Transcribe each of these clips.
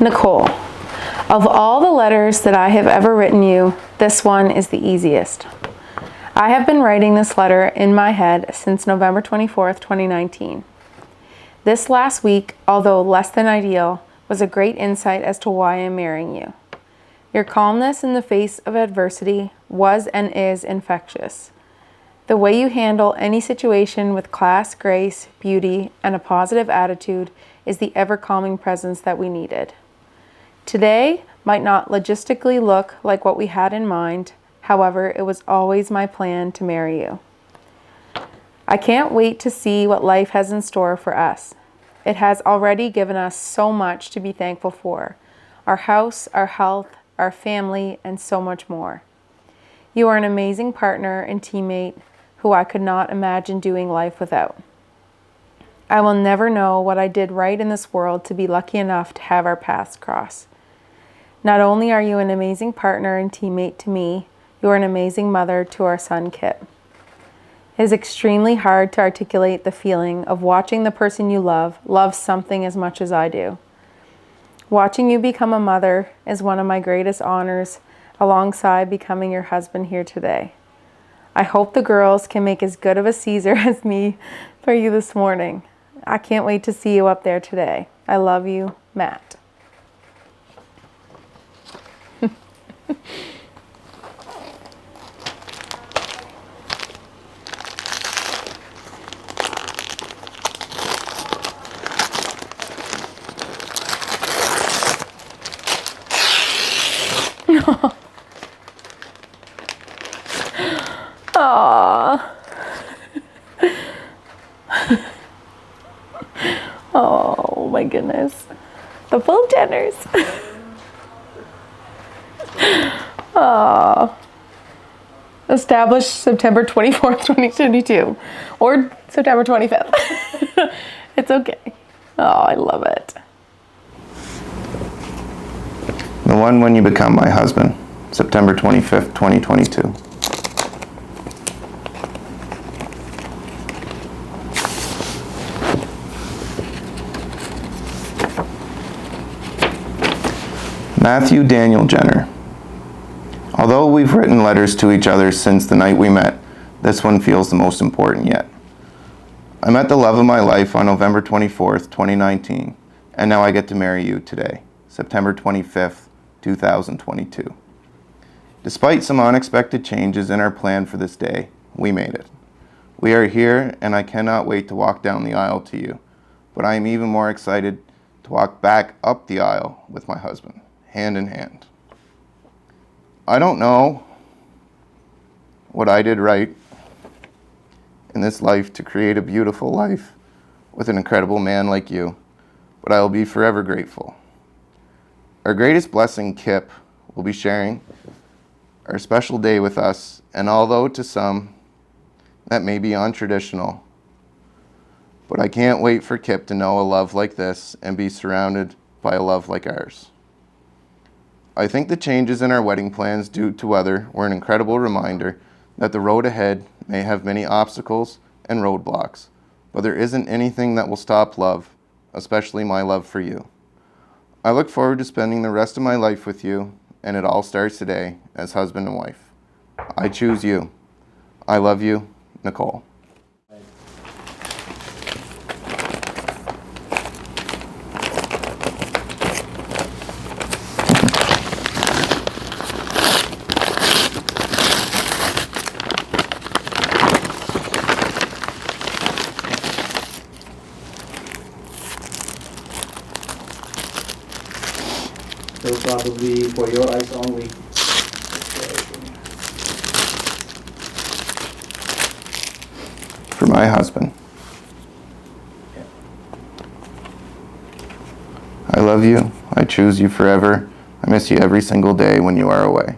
Nicole, of all the letters that I have ever written you, this one is the easiest. I have been writing this letter in my head since November 24th, 2019. This last week, although less than ideal, was a great insight as to why I am marrying you. Your calmness in the face of adversity was and is infectious. The way you handle any situation with class, grace, beauty, and a positive attitude is the ever-calming presence that we needed. Today might not logistically look like what we had in mind. However, it was always my plan to marry you. I can't wait to see what life has in store for us. It has already given us so much to be thankful for. Our house, our health, our family, and so much more. You are an amazing partner and teammate who I could not imagine doing life without. I will never know what I did right in this world to be lucky enough to have our paths cross. Not only are you an amazing partner and teammate to me, you are an amazing mother to our son, Kip. It is extremely hard to articulate the feeling of watching the person you love something as much as I do. Watching you become a mother is one of my greatest honors, alongside becoming your husband here today. I hope the girls can make as good of a Caesar as me for you this morning. I can't wait to see you up there today. I love you, Matt. Aww. Oh my goodness. The full Jenners. Aww. Established September 24th, 2022. Or September 25th. It's okay. Oh, I love it. The one when you become my husband, September 25th, 2022. Matthew Daniel Jenner. Although we've written letters to each other since the night we met, this one feels the most important yet. I met the love of my life on November 24th, 2019, and now I get to marry you today, September 25th, 2022. Despite some unexpected changes in our plan for this day, we made it. We are here, and I cannot wait to walk down the aisle to you, but I am even more excited to walk back up the aisle with my husband, hand in hand. I don't know what I did right in this life to create a beautiful life with an incredible man like you, but I will be forever grateful. Our greatest blessing, Kip, will be sharing our special day with us, and although to some that may be untraditional, but I can't wait for Kip to know a love like this and be surrounded by a love like ours. I think the changes in our wedding plans due to weather were an incredible reminder that the road ahead may have many obstacles and roadblocks, but there isn't anything that will stop love, especially my love for you. I look forward to spending the rest of my life with you, and it all starts today as husband and wife. I choose you. I love you, Nicole. So probably for your eyes only. For my husband. I love you. I choose you forever. I miss you every single day when you are away.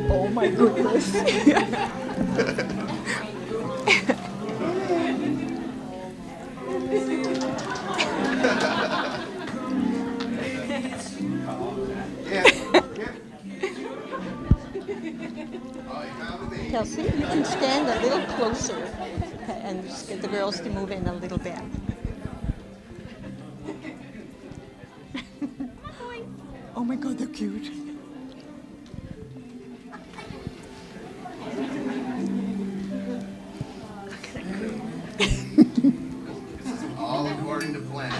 Oh my goodness. Kelsey, you can stand a little closer, okay, and just get the girls to move in a little bit. Oh my God, they're cute. All according to plan.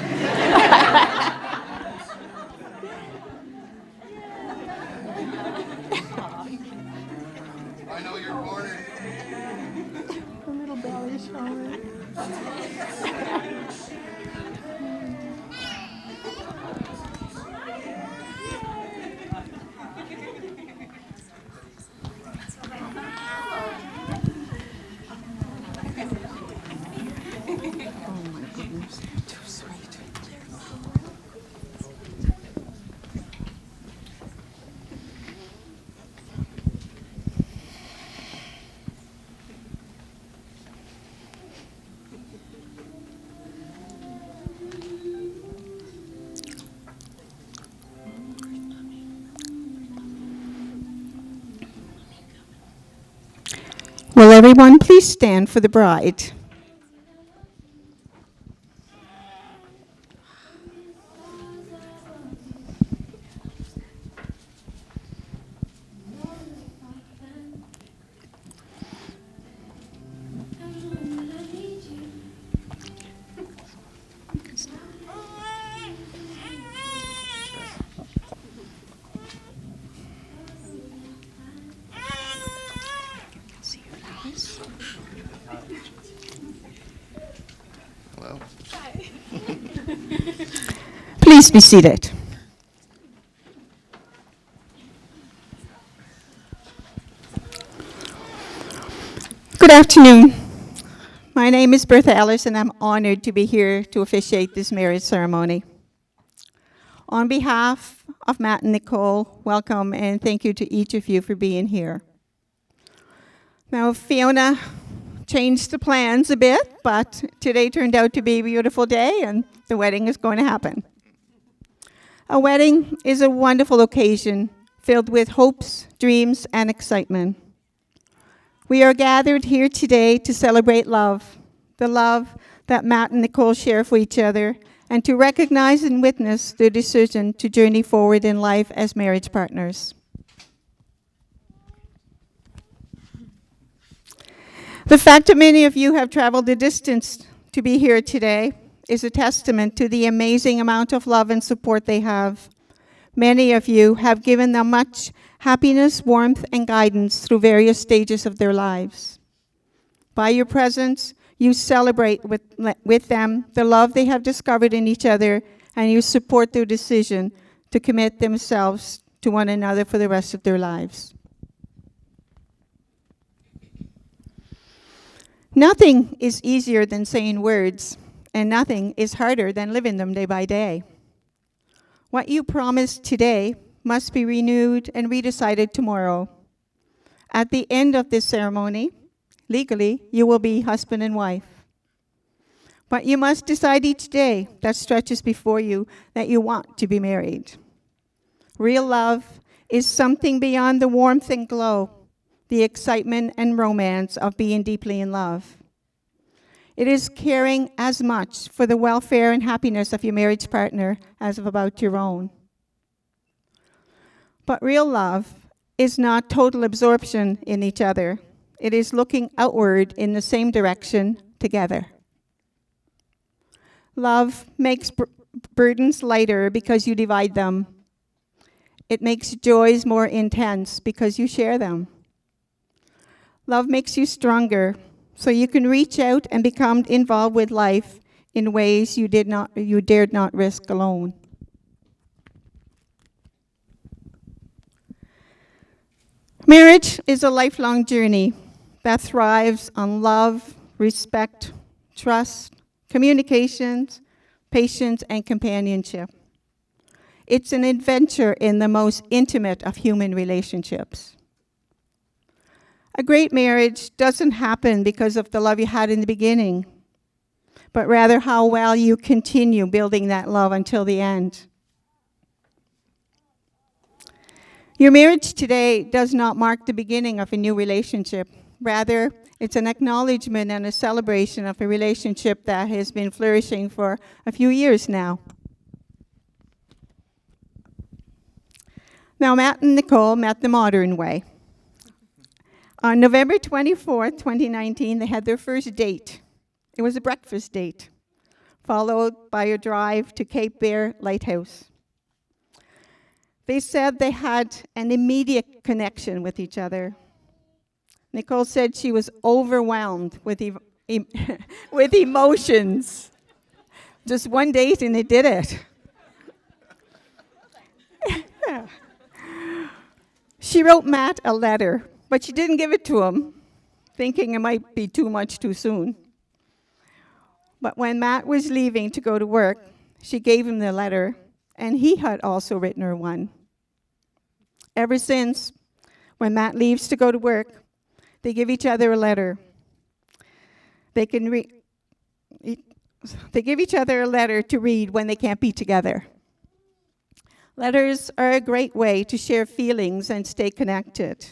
I know your corner. A little belly showing. Oh my goodness, too sweet. Will everyone please stand for the bride? Hello. Please be seated. Good afternoon. My name is Bertha Ellis, and I'm honored to be here to officiate this marriage ceremony. On behalf of Matt and Nicole, welcome and thank you to each of you for being here. Now, Fiona changed the plans a bit, but today turned out to be a beautiful day, and the wedding is going to happen. A wedding is a wonderful occasion filled with hopes, dreams, and excitement. We are gathered here today to celebrate love, the love that Matt and Nicole share for each other, and to recognize and witness their decision to journey forward in life as marriage partners. The fact that many of you have traveled the distance to be here today is a testament to the amazing amount of love and support they have. Many of you have given them much happiness, warmth, and guidance through various stages of their lives. By your presence, you celebrate with them the love they have discovered in each other, and you support their decision to commit themselves to one another for the rest of their lives. Nothing is easier than saying words, and nothing is harder than living them day by day. What you promised today must be renewed and redecided tomorrow. At the end of this ceremony, legally, you will be husband and wife. But you must decide each day that stretches before you that you want to be married. Real love is something beyond the warmth and glow, the excitement and romance of being deeply in love. It is caring as much for the welfare and happiness of your marriage partner as about your own. But real love is not total absorption in each other. It is looking outward in the same direction together. Love makes burdens lighter because you divide them. It makes joys more intense because you share them. Love makes you stronger, so you can reach out and become involved with life in ways you dared not risk alone. Marriage is a lifelong journey that thrives on love, respect, trust, communications, patience, and companionship. It's an adventure in the most intimate of human relationships. A great marriage doesn't happen because of the love you had in the beginning, but rather how well you continue building that love until the end. Your marriage today does not mark the beginning of a new relationship. Rather, it's an acknowledgement and a celebration of a relationship that has been flourishing for a few years now. Now, Matt and Nicole met the modern way. On November 24th, 2019, they had their first date. It was a breakfast date, followed by a drive to Cape Bear Lighthouse. They said they had an immediate connection with each other. Nicole said she was overwhelmed with with emotions. Just one date and it did it. She wrote Matt a letter, but she didn't give it to him, thinking it might be too much too soon. But when Matt was leaving to go to work, she gave him the letter, and he had also written her one. Ever since, when Matt leaves to go to work, they give each other a letter. They give each other a letter to read when they can't be together. Letters are a great way to share feelings and stay connected.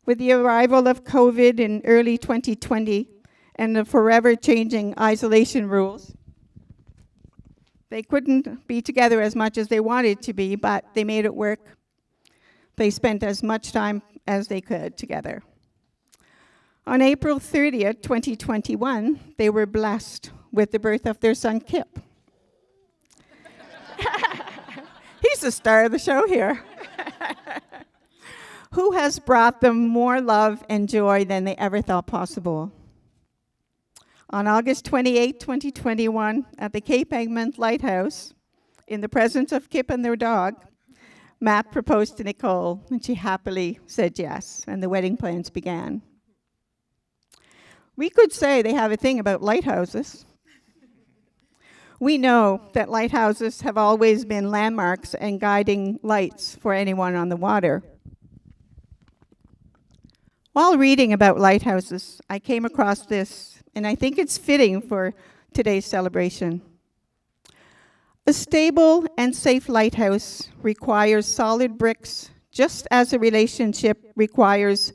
With the arrival of COVID in early 2020 and the forever changing isolation rules, they couldn't be together as much as they wanted to be, but they made it work. They spent as much time as they could together. On April 30th, 2021, they were blessed with the birth of their son, Kip. He's the star of the show here. Who has brought them more love and joy than they ever thought possible. On August 28, 2021, at the Cape Egmont Lighthouse, in the presence of Kip and their dog, Matt proposed to Nicole, and she happily said yes, and the wedding plans began. We could say they have a thing about lighthouses. We know that lighthouses have always been landmarks and guiding lights for anyone on the water. While reading about lighthouses, I came across this, and I think it's fitting for today's celebration. A stable and safe lighthouse requires solid bricks, just as a relationship requires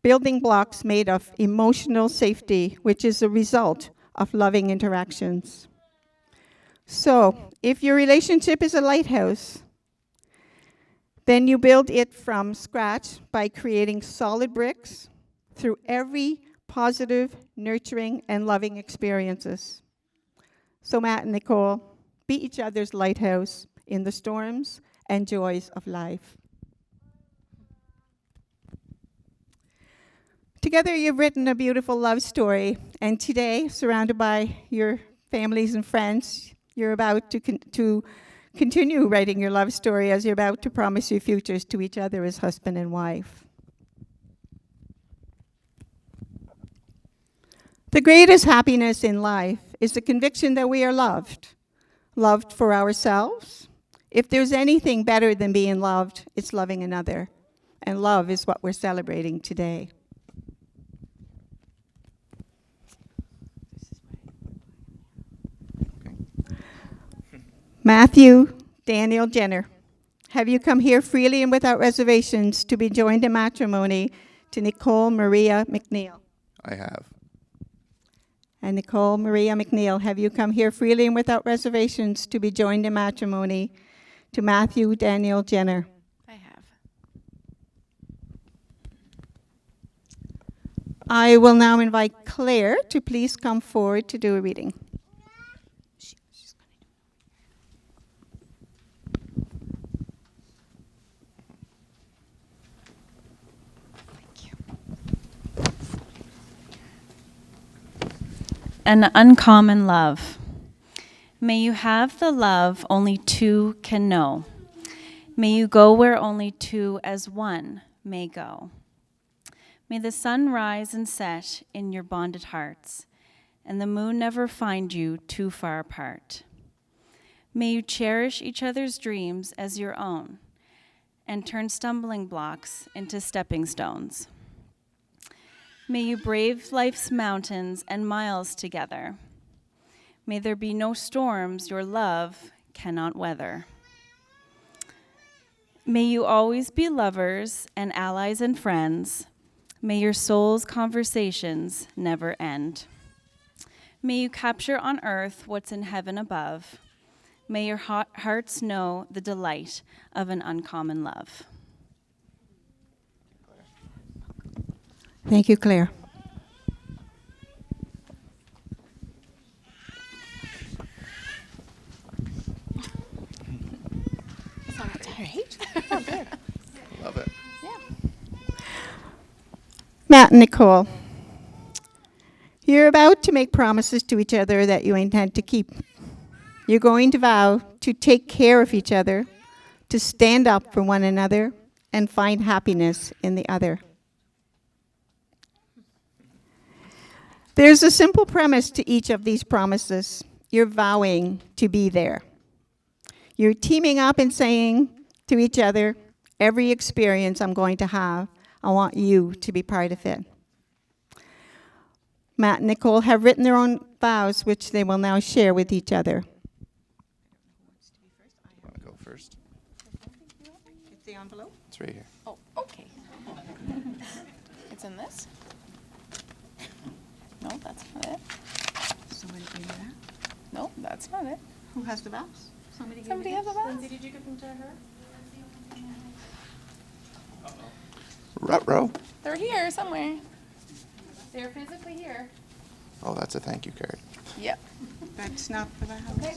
building blocks made of emotional safety, which is a result of loving interactions. So, if your relationship is a lighthouse, then you build it from scratch by creating solid bricks through every positive, nurturing, and loving experiences. So Matt and Nicole, be each other's lighthouse in the storms and joys of life. Together, you've written a beautiful love story, and today, surrounded by your families and friends, you're about to continue writing your love story as you're about to promise your futures to each other as husband and wife. The greatest happiness in life is the conviction that we are loved for ourselves. If there's anything better than being loved, it's loving another. And love is what we're celebrating today. Matthew Daniel Jenner, have you come here freely and without reservations to be joined in matrimony to Nicole Maria McNeil? I have. And Nicole Maria McNeil, have you come here freely and without reservations to be joined in matrimony to Matthew Daniel Jenner? I have. I will now invite Claire to please come forward to do a reading. An uncommon love. May you have the love only two can know. May you go where only two as one may go. May the sun rise and set in your bonded hearts, and the moon never find you too far apart. May you cherish each other's dreams as your own, and turn stumbling blocks into stepping stones. May you brave life's mountains and miles together. May there be no storms your love cannot weather. May you always be lovers and allies and friends. May your soul's conversations never end. May you capture on earth what's in heaven above. May your hearts know the delight of an uncommon love. Thank you, Claire. Love it. Matt and Nicole, you're about to make promises to each other that you intend to keep. You're going to vow to take care of each other, to stand up for one another, and find happiness in the other. There's a simple premise to each of these promises. You're vowing to be there. You're teaming up and saying to each other, every experience I'm going to have, I want you to be part of it. Matt and Nicole have written their own vows, which they will now share with each other. Want to go first? It's the envelope. It's right here. Oh, okay. It's in this? No, that's not it. Somebody gave me that. No, that's not it. Who has the vows? Somebody gave Somebody me has a box? Did you give them to her? Ruh-roh. They're here somewhere. They're physically here. Oh, that's a thank you card. Yep. That's not the vows. Okay.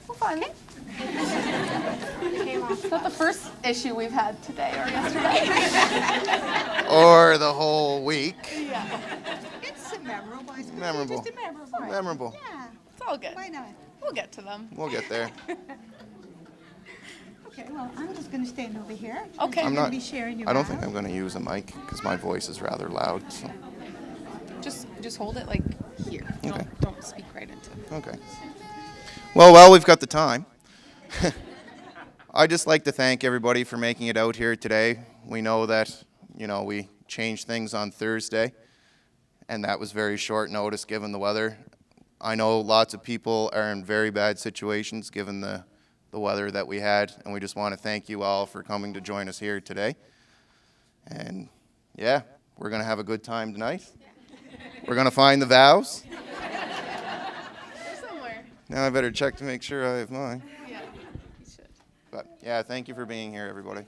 We'll find it. It's not the first issue we've had today or yesterday. Or the whole week. It's a memorable. It's Memorable. just a memorable. Memorable. Yeah, It's all good. why not? We'll get to them. We'll get there. Okay, well, I'm just going to stand over here. Okay. I'm You're not. gonna be sharing your I don't vows. think I'm going to use a mic because my voice is rather loud. So. Just hold it like here. Okay. Don't speak right into it. Okay. Well, we've got the time. I'd just like to thank everybody for making it out here today. We know that, we changed things on Thursday, and that was very short notice given the weather. I know lots of people are in very bad situations given the weather that we had, and we just want to thank you all for coming to join us here today. And yeah, we're going to have a good time tonight. We're going to find the vows. They're somewhere. Now I better check to make sure I have mine. Yeah, you should. But yeah, thank you for being here, everybody.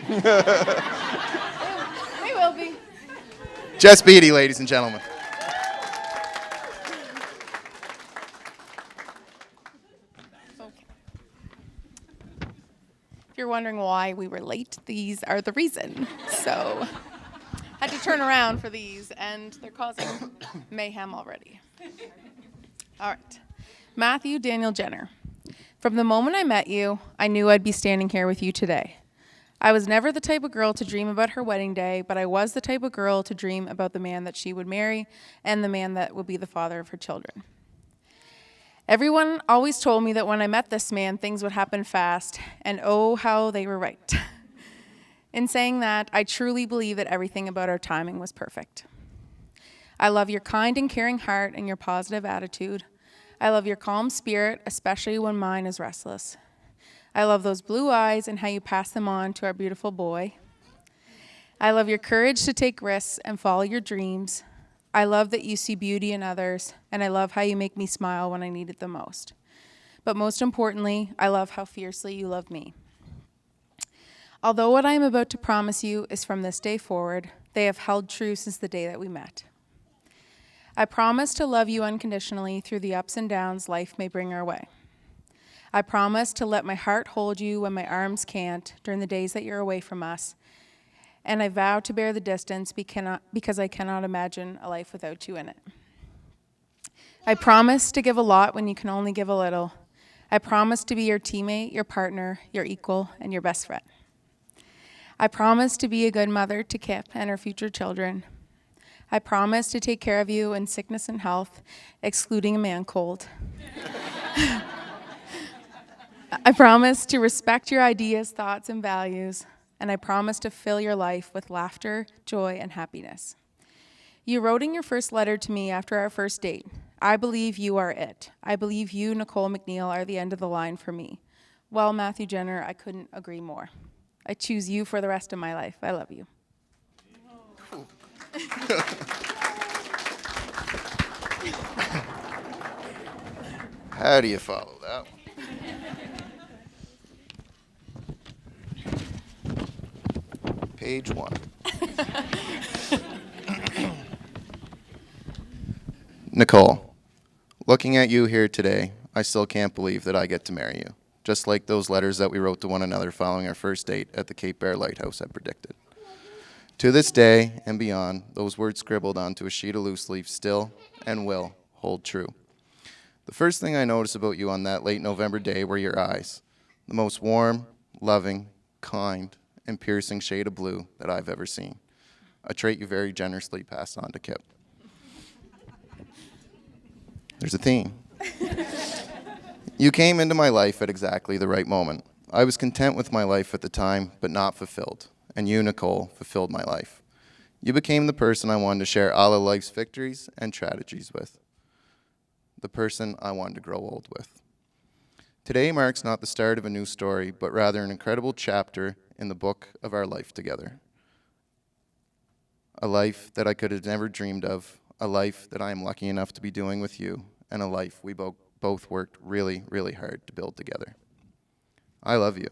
They will be. Jess Beatty, ladies and gentlemen. Okay. If you're wondering why we were late, these are the reason. So, had to turn around for these, and they're causing mayhem already. All right. Matthew Daniel Jenner. From the moment I met you, I knew I'd be standing here with you today. I was never the type of girl to dream about her wedding day, but I was the type of girl to dream about the man that she would marry and the man that would be the father of her children. Everyone always told me that when I met this man, things would happen fast, and oh, how they were right. In saying that, I truly believe that everything about our timing was perfect. I love your kind and caring heart and your positive attitude. I love your calm spirit, especially when mine is restless. I love those blue eyes and how you pass them on to our beautiful boy. I love your courage to take risks and follow your dreams. I love that you see beauty in others, and I love how you make me smile when I need it the most. But most importantly, I love how fiercely you love me. Although what I am about to promise you is from this day forward, they have held true since the day that we met. I promise to love you unconditionally through the ups and downs life may bring our way. I promise to let my heart hold you when my arms can't during the days that you're away from us. And I vow to bear the distance because I cannot imagine a life without you in it. I promise to give a lot when you can only give a little. I promise to be your teammate, your partner, your equal, and your best friend. I promise to be a good mother to Kip and her future children. I promise to take care of you in sickness and health, excluding a man cold. I promise to respect your ideas, thoughts, and values, and I promise to fill your life with laughter, joy, and happiness. You wrote in your first letter to me after our first date, I believe you are it. I believe you, Nicole McNeil, are the end of the line for me. Well, Matthew Jenner, I couldn't agree more. I choose you for the rest of my life. I love you. How do you follow that one? Page 1. Nicole, looking at you here today, I still can't believe that I get to marry you, just like those letters that we wrote to one another following our first date at the Cape Bear Lighthouse had predicted. To this day and beyond, those words scribbled onto a sheet of loose leaf still and will hold true. The first thing I noticed about you on that late November day were your eyes, the most warm, loving, kind, and piercing shade of blue that I've ever seen, a trait you very generously passed on to Kip. There's a theme. You came into my life at exactly the right moment. I was content with my life at the time, but not fulfilled. And you, Nicole, fulfilled my life. You became the person I wanted to share all of life's victories and tragedies with. The person I wanted to grow old with. Today marks not the start of a new story, but rather an incredible chapter in the book of our life together. A life that I could have never dreamed of, a life that I am lucky enough to be doing with you, and a life we both worked really, really hard to build together. I love you.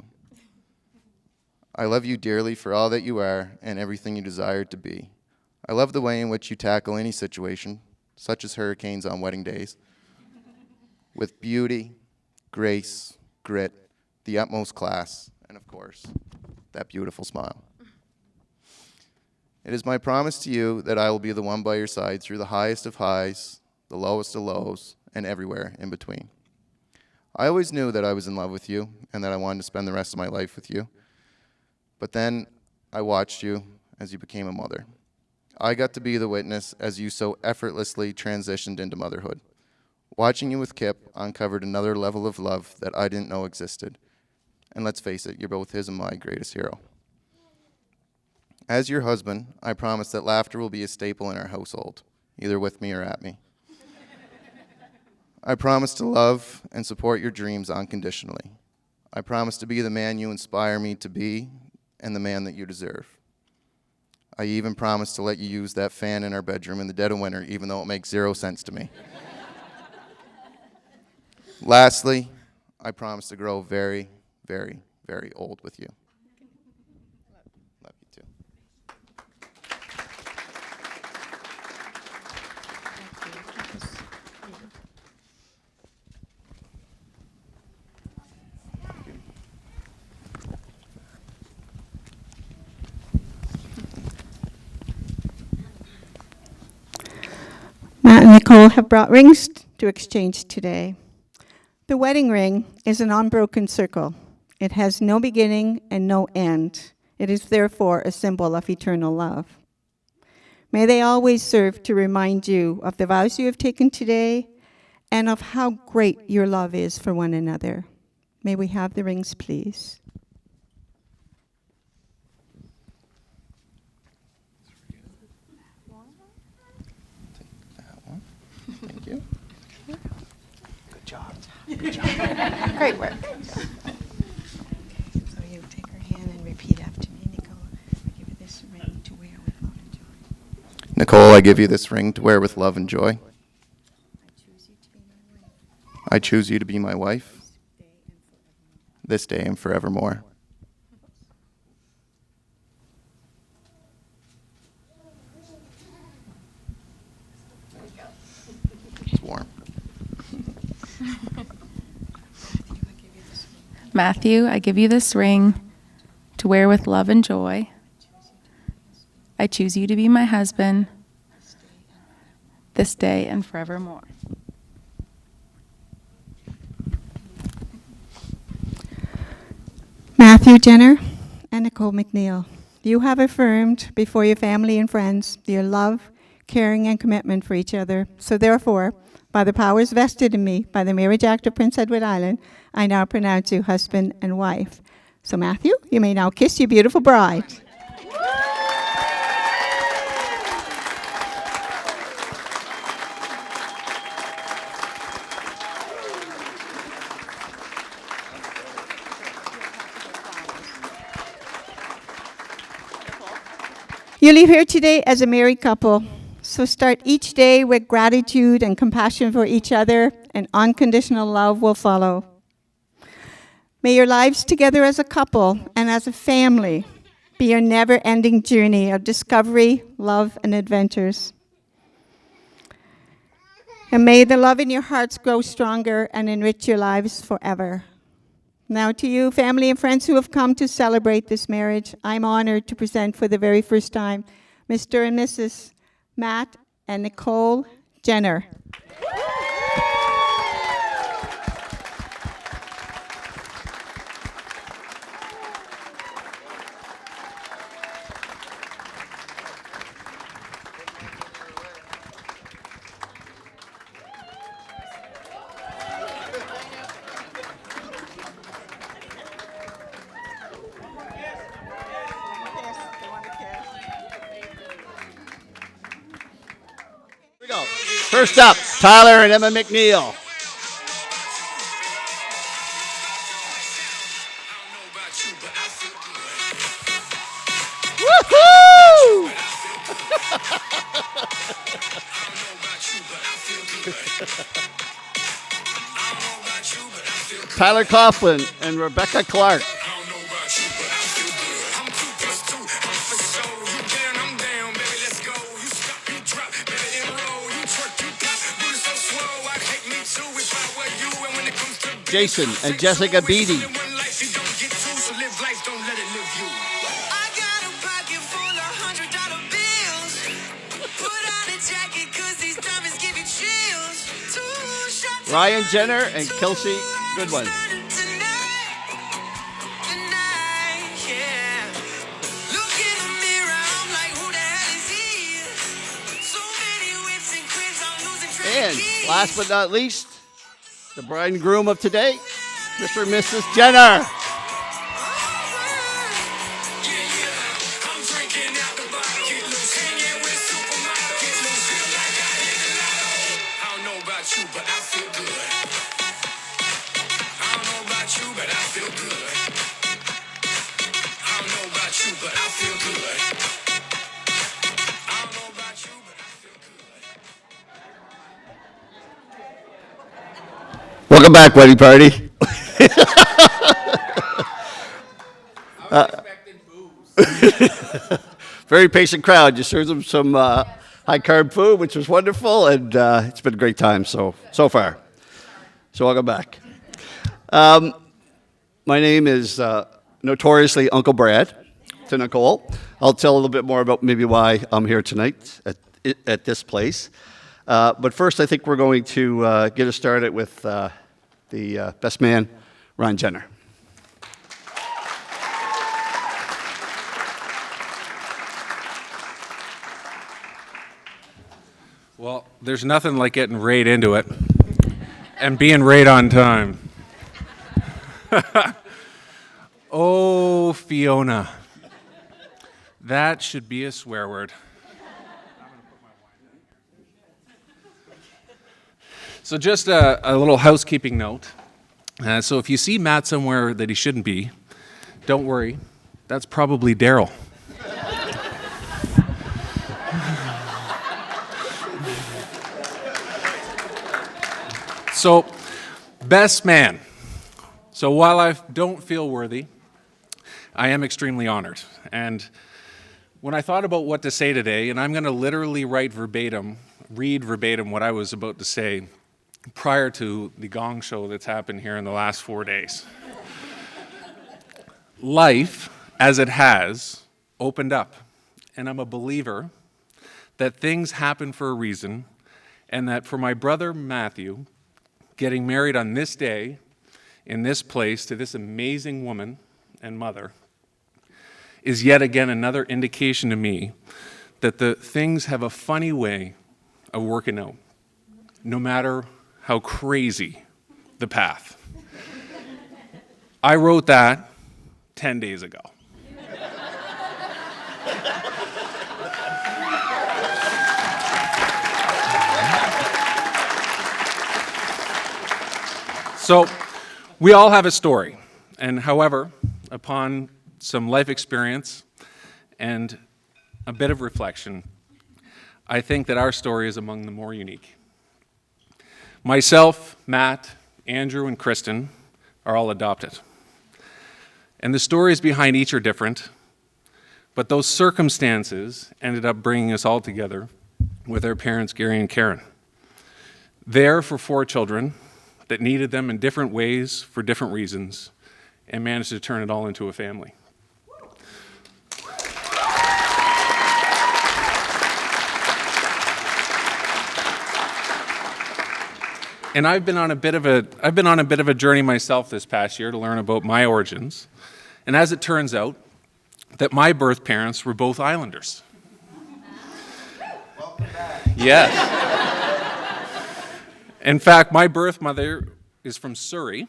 I love you dearly for all that you are and everything you desire to be. I love the way in which you tackle any situation, such as hurricanes on wedding days, with beauty, grace, grit, the utmost class, and of course, that beautiful smile. It is my promise to you that I will be the one by your side through the highest of highs, the lowest of lows, and everywhere in between. I always knew that I was in love with you and that I wanted to spend the rest of my life with you. But then I watched you as you became a mother. I got to be the witness as you so effortlessly transitioned into motherhood. Watching you with Kip uncovered another level of love that I didn't know existed. And let's face it, you're both his and my greatest hero. As your husband, I promise that laughter will be a staple in our household, either with me or at me. I promise to love and support your dreams unconditionally. I promise to be the man you inspire me to be and the man that you deserve. I even promise to let you use that fan in our bedroom in the dead of winter, even though it makes 0 sense to me. Lastly, I promise to grow very, very, very old with you. Love you too. Matt and Nicole have brought rings to exchange today. The wedding ring is an unbroken circle. It has no beginning and no end. It is therefore a symbol of eternal love. May they always serve to remind you of the vows you have taken today and of how great your love is for one another. May we have the rings, please? Thank you. Good job. Great work. So you take her hand and repeat after me, Nicole. I give you this ring to wear with love and joy. Nicole, I give you this ring to wear with love and joy. I choose you to be my wife. I choose you to be my wife this day and forevermore. It's warm. Matthew, I give you this ring to wear with love and joy. I choose you to be my husband this day and forevermore. Matthew Jenner and Nicole McNeil, you have affirmed before your family and friends your love, caring, and commitment for each other. So therefore, by the powers vested in me by the Marriage Act of Prince Edward Island, I now pronounce you husband and wife. So Matthew, you may now kiss your beautiful bride. You leave here today as a married couple, so start each day with gratitude and compassion for each other, and unconditional love will follow. May your lives together as a couple and as a family be a never-ending journey of discovery, love, and adventures. And may the love in your hearts grow stronger and enrich your lives forever. Now to you, family and friends who have come to celebrate this marriage, I'm honored to present for the very first time Mr. and Mrs. Matt and Nicole Jenner. Here we go. First up, Tyler and Emma McNeil. Woohoo! Tyler Coughlin and Rebecca Clark. Jason and Jessica Beatty. Ryan Jenner and Kelsey Goodwin. And last but not least, the bride and groom of today, Mr. and Mrs. Jenner. Welcome back, wedding party. Very patient crowd. You served them some high-carb food, which was wonderful, and it's been a great time so far. So welcome back. My name is notoriously Uncle Brad to Nicole. I'll tell a little bit more about maybe why I'm here tonight at this place. But first, I think we're going to get us started with the best man, Ryan Jenner. Well, there's nothing like getting right into it and being right on time. Oh, Fiona. That should be a swear word. So just a little housekeeping note. So if you see Matt somewhere that he shouldn't be, don't worry. That's probably Daryl. So, best man. So while I don't feel worthy, I am extremely honored. And when I thought about what to say today, and I'm going to literally read verbatim what I was about to say prior to the gong show that's happened here in the last 4 days. Life, as it has, opened up. And I'm a believer that things happen for a reason, and that for my brother Matthew, getting married on this day, in this place, to this amazing woman and mother, is yet again another indication to me that the things have a funny way of working out, no matter how crazy the path. I wrote that 10 days ago. So, we all have a story, and however, upon some life experience and a bit of reflection, I think that our story is among the more unique. Myself, Matt, Andrew, and Kristen are all adopted. And the stories behind each are different, but those circumstances ended up bringing us all together with our parents, Gary and Karen. There for 4 children that needed them in different ways for different reasons and managed to turn it all into a family. And I've been on a bit of a journey myself this past year to learn about my origins. And as it turns out, that my birth parents were both Islanders. Welcome back. Yes. In fact, my birth mother is from Surrey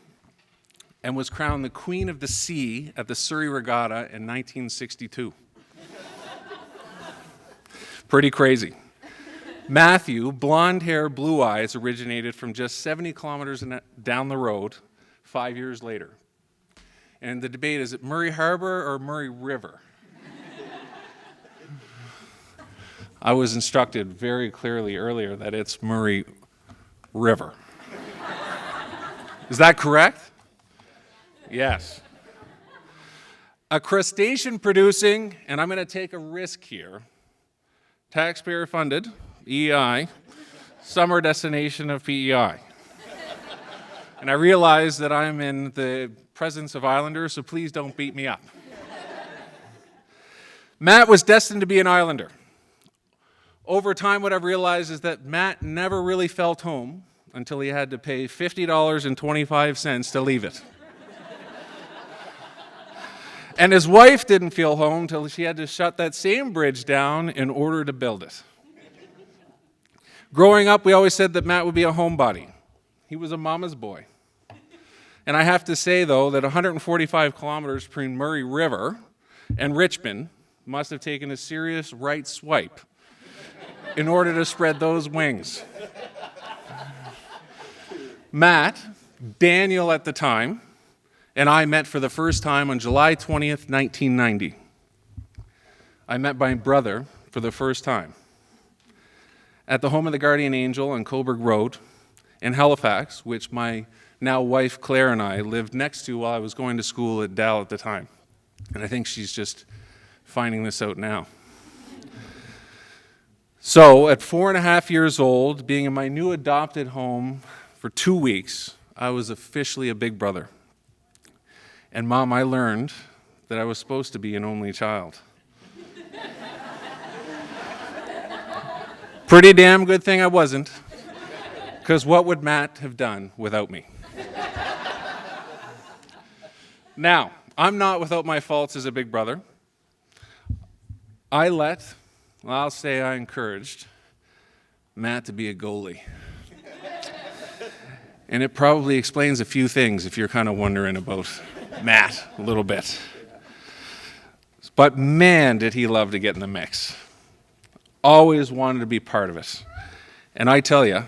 and was crowned the Queen of the Sea at the Surrey Regatta in 1962. Pretty crazy. Matthew, blonde hair, blue eyes, originated from just 70 kilometers down the road 5 years later. And the debate, is it Murray Harbor or Murray River? I was instructed very clearly earlier that it's Murray River. Is that correct? Yes. A crustacean producing, and I'm going to take a risk here, taxpayer funded, EI, summer destination of PEI. And I realize that I'm in the presence of Islanders, so please don't beat me up. Matt was destined to be an Islander. Over time, what I've realized is that Matt never really felt home until he had to pay $50.25 to leave it. And his wife didn't feel home until she had to shut that same bridge down in order to build it. Growing up, we always said that Matt would be a homebody. He was a mama's boy. And I have to say, though, that 145 kilometers between Murray River and Richmond must have taken a serious right swipe in order to spread those wings. Matt, Daniel at the time, and I met for the first time on July 20th, 1990. I met my brother for the first time at the home of the Guardian Angel on Coburg Road in Halifax, which my now wife Claire and I lived next to while I was going to school at Dal at the time. And I think she's just finding this out now. So at 4.5 years old, being in my new adopted home for 2 weeks, I was officially a big brother. And Mom, I learned that I was supposed to be an only child. Pretty damn good thing I wasn't, because what would Matt have done without me? Now, I'm not without my faults as a big brother. I'll say I encouraged Matt to be a goalie. And it probably explains a few things if you're kind of wondering about Matt a little bit. But man, did he love to get in the mix. Always wanted to be part of it. And I tell you,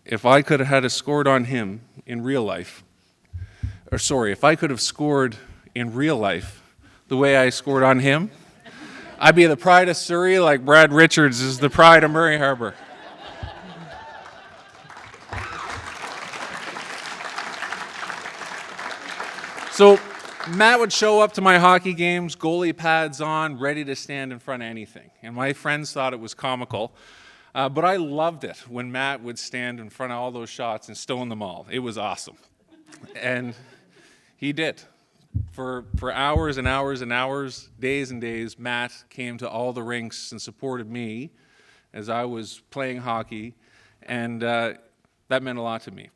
if I could have had a scored on him in real life, if I could have scored in real life the way I scored on him, I'd be the pride of Surrey like Brad Richards is the pride of Murray Harbor. So Matt would show up to my hockey games, goalie pads on, ready to stand in front of anything. And my friends thought it was comical, but I loved it when Matt would stand in front of all those shots and stone them all. It was awesome. And he did. For hours and hours and hours, days and days, Matt came to all the rinks and supported me as I was playing hockey, and that meant a lot to me.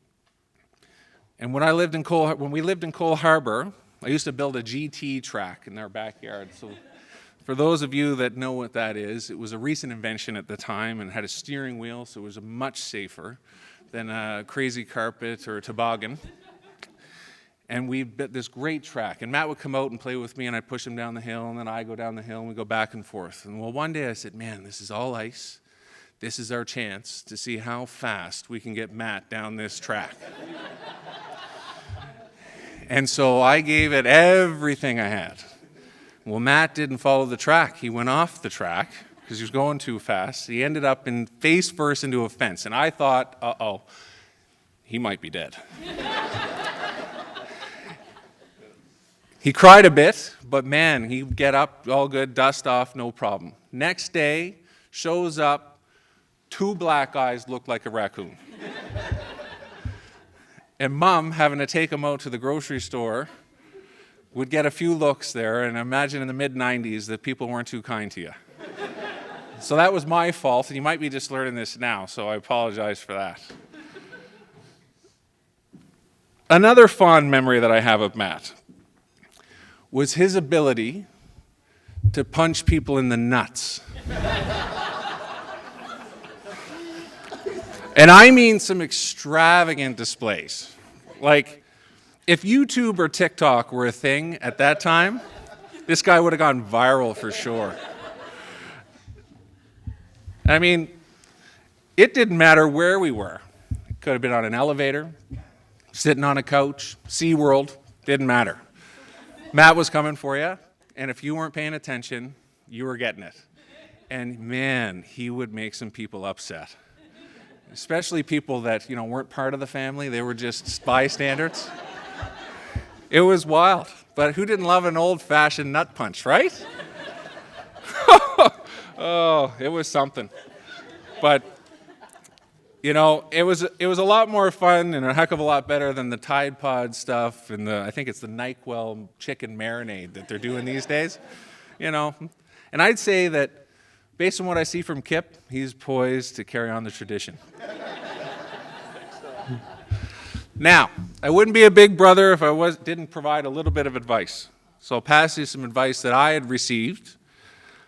And when we lived in Cole Harbor, I used to build a GT track in our backyard. So for those of you that know what that is, it was a recent invention at the time and had a steering wheel, so it was much safer than a crazy carpet or a toboggan. And we built this great track. And Matt would come out and play with me, and I'd push him down the hill, and then I go down the hill, and we go back and forth. And well, one day I said, man, this is all ice. This is our chance to see how fast we can get Matt down this track. And so I gave it everything I had. Well, Matt didn't follow the track. He went off the track because he was going too fast. He ended up in face first into a fence. And I thought, uh-oh, he might be dead. He cried a bit, but man, he'd get up, all good, dust off, no problem. Next day, shows up, 2 black eyes looked like a raccoon. And Mom, having to take him out to the grocery store, would get a few looks there, and imagine in the mid-90s that people weren't too kind to you. So that was my fault, and you might be just learning this now, so I apologize for that. Another fond memory that I have of Matt was his ability to punch people in the nuts. And I mean some extravagant displays. Like, if YouTube or TikTok were a thing at that time, this guy would have gone viral for sure. I mean, it didn't matter where we were. It could have been on an elevator, sitting on a couch, SeaWorld, didn't matter. Matt was coming for you, and if you weren't paying attention, you were getting it. And man, he would make some people upset. Especially people that, weren't part of the family, they were just bystanders. It was wild, but who didn't love an old-fashioned nut punch, right? Oh, it was something. But it was a lot more fun and a heck of a lot better than the Tide Pod stuff and I think it's the NyQuil chicken marinade that they're doing these days, And I'd say that based on what I see from Kip, he's poised to carry on the tradition. Now, I wouldn't be a big brother if I didn't provide a little bit of advice. So I'll pass you some advice that I had received,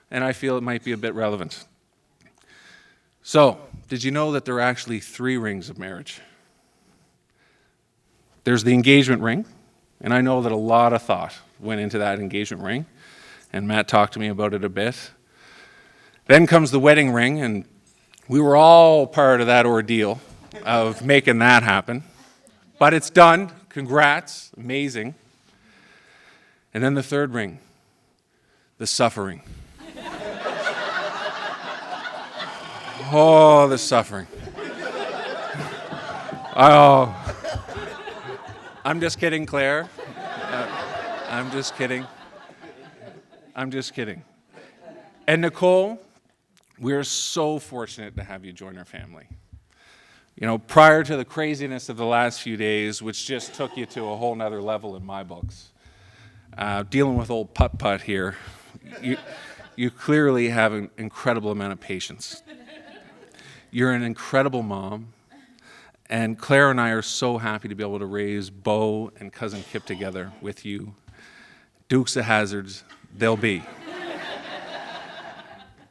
and I feel it might be a bit relevant. So, did you know that there are actually 3 rings of marriage? There's the engagement ring, and I know that a lot of thought went into that engagement ring, and Matt talked to me about it a bit. Then comes the wedding ring, and we were all part of that ordeal of making that happen. But it's done. Congrats. Amazing. And then the 3rd ring, the suffering. Oh, the suffering. Oh. I'm just kidding, Claire. I'm just kidding. I'm just kidding. And Nicole, we're so fortunate to have you join our family. Prior to the craziness of the last few days, which just took you to a whole nother level in my books, dealing with old putt-putt here, you clearly have an incredible amount of patience. You're an incredible mom, and Claire and I are so happy to be able to raise Bo and Cousin Kip together with you. Dukes of Hazzards, they'll be.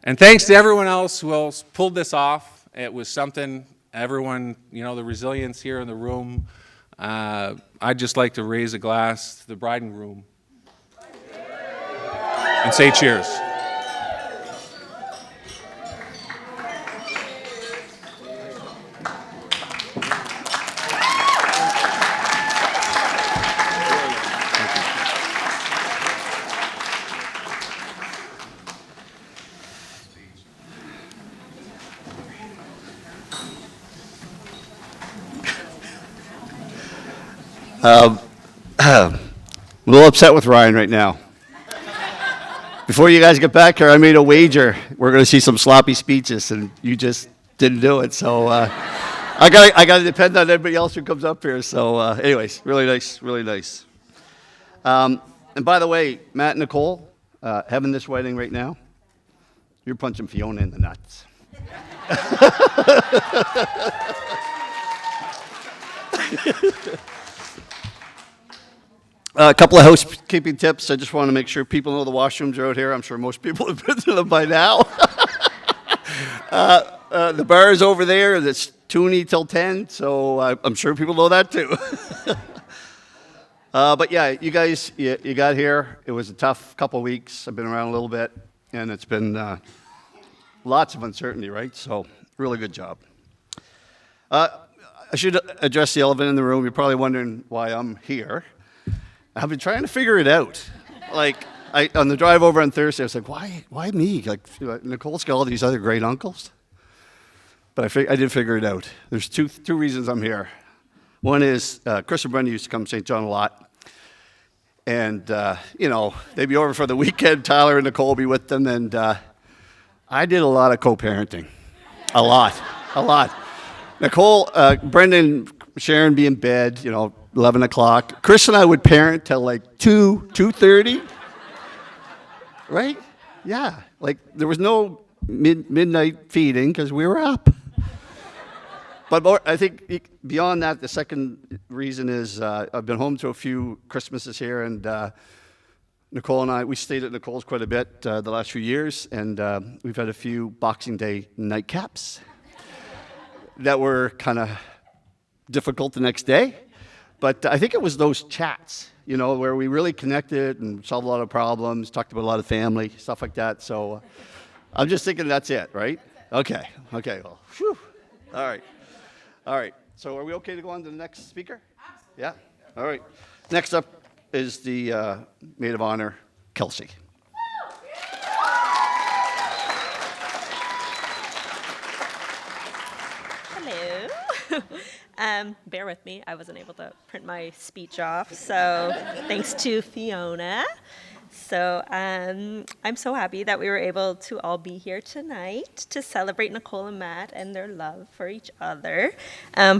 And thanks to everyone else who else pulled this off. It was something, everyone, the resilience here in the room. I'd just like to raise a glass to the bride and groom and say cheers. I'm a little upset with Ryan right now. Before you guys get back here, I made a wager. We're going to see some sloppy speeches, and you just didn't do it. So I got to depend on everybody else who comes up here. So anyways, really nice, really nice. And by the way, Matt and Nicole, having this wedding right now, you're punching Fiona in the nuts. A couple of housekeeping tips. I just want to make sure people know the washrooms are out here. I'm sure most people have been to them by now. The bar is over there. It's Toonie till 10, so I'm sure people know that too. But yeah, you guys, you got here. It was a tough couple weeks. I've been around a little bit, and it's been lots of uncertainty, right? So, really good job. I should address the elephant in the room. You're probably wondering why I'm here. I've been trying to figure it out. Like, on the drive over on Thursday, I was like, why me? Like, Nicole's got all these other great uncles. But I did figure it out. There's two reasons I'm here. One is Chris and Brenda used to come to St. John a lot. And, they'd be over for the weekend. Tyler and Nicole would be with them. And I did a lot of co-parenting. A lot. Nicole, Brendan, Sharon be in bed, 11 o'clock. Chris and I would parent till like 2:30. Right? Yeah. Like, there was no midnight feeding because we were up. But I think beyond that, the second reason is I've been home to a few Christmases here, and Nicole and I, we stayed at Nicole's quite a bit the last few years, and we've had a few Boxing Day nightcaps that were kind of difficult the next day. But I think it was those chats, where we really connected and solved a lot of problems, talked about a lot of family, stuff like that. So I'm just thinking that's it, right? Okay, well, whew. All right. So are we okay to go on to the next speaker? Absolutely. Yeah? All right. Next up is the maid of honor, Kelsey. Hello. Bear with me. I wasn't able to print my speech off, so thanks to Fiona. So I'm so happy that we were able to all be here tonight to celebrate Nicole and Matt and their love for each other.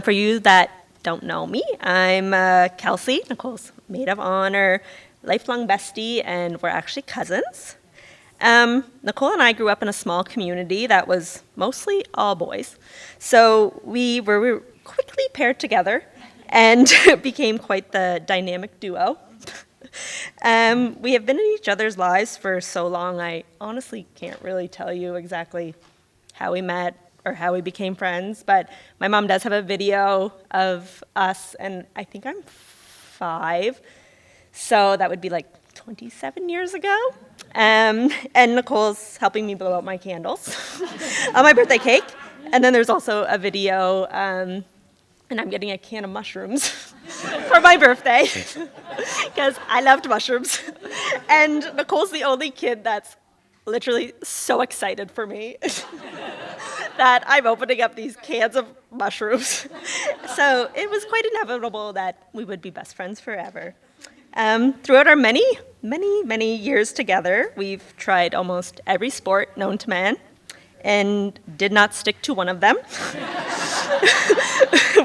For you that don't know me, I'm Kelsey, Nicole's maid of honor, lifelong bestie, and we're actually cousins. Nicole and I grew up in a small community that was mostly all boys. So we were quickly paired together and became quite the dynamic duo. We have been in each other's lives for so long, I honestly can't really tell you exactly how we met or how we became friends, but my mom does have a video of us, and I think I'm 5, so that would be like 27 years ago. And Nicole's helping me blow out my candles on my birthday cake. And then there's also a video, and I'm getting a can of mushrooms for my birthday because I loved mushrooms. And Nicole's the only kid that's literally so excited for me that I'm opening up these cans of mushrooms. So it was quite inevitable that we would be best friends forever. Throughout our many years together, we've tried almost every sport known to man and did not stick to one of them.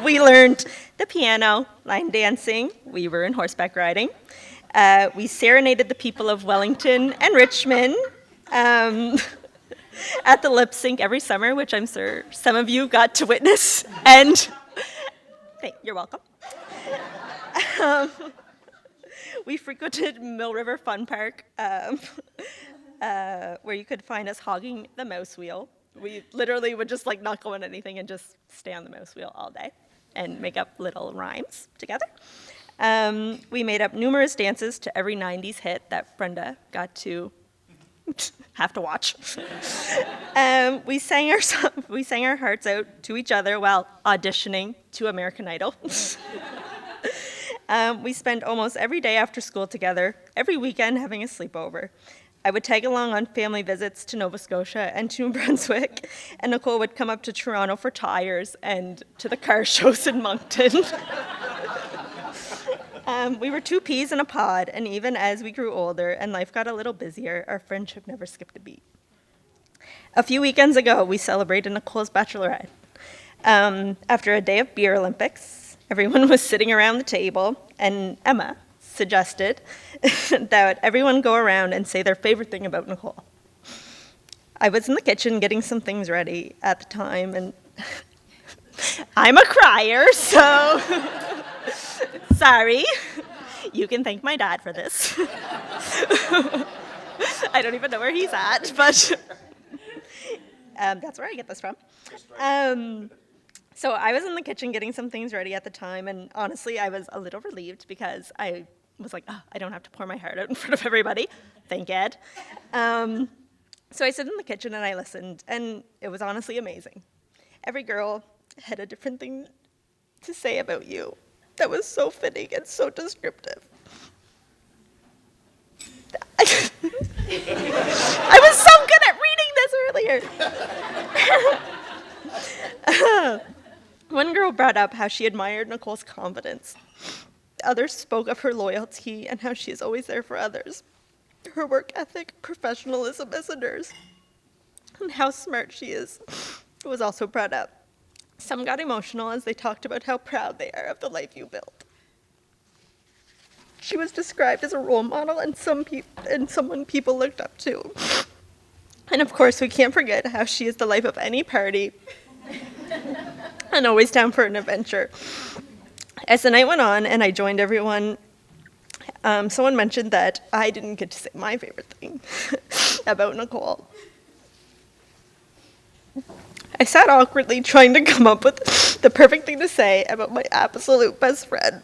We learned the piano, line dancing, we were in horseback riding. We serenaded the people of Wellington and Richmond at the lip sync every summer, which I'm sure some of you got to witness. And you're welcome. We frequented Mill River Fun Park, where you could find us hogging the mouse wheel. We literally would just not go on anything and just stay on the mouse wheel all day and make up little rhymes together. We made up numerous dances to every 90s hit that Brenda got to have to watch. We sang our hearts out to each other while auditioning to American Idol. We spent almost every day after school together, every weekend having a sleepover. I would tag along on family visits to Nova Scotia and to New Brunswick, and Nicole would come up to Toronto for tires and to the car shows in Moncton. We were 2 peas in a pod, and even as we grew older and life got a little busier, our friendship never skipped a beat. A few weekends ago, we celebrated Nicole's bachelorette. After a day of beer Olympics, everyone was sitting around the table, and Emma suggested that everyone go around and say their favorite thing about Nicole. I was in the kitchen getting some things ready at the time, and I'm a crier, so sorry. You can thank my dad for this. I don't even know where he's at, but that's where I get this from. So I was in the kitchen getting some things ready at the time, and honestly, I was a little relieved because I was like, oh, I don't have to pour my heart out in front of everybody. Thank Ed. So I sit in the kitchen and I listened, and it was honestly amazing. Every girl had a different thing to say about you that was so fitting and so descriptive. I was so good at reading this earlier. One girl brought up how she admired Nicole's confidence. Others spoke of her loyalty and how she is always there for others. Her work ethic, professionalism as a nurse, and how smart she is was also brought up. Some got emotional as they talked about how proud they are of the life you built. She was described as a role model and someone people looked up to. And of course, we can't forget how she is the life of any party and always down for an adventure. As the night went on and I joined everyone, someone mentioned that I didn't get to say my favorite thing about Nicole. I sat awkwardly trying to come up with the perfect thing to say about my absolute best friend.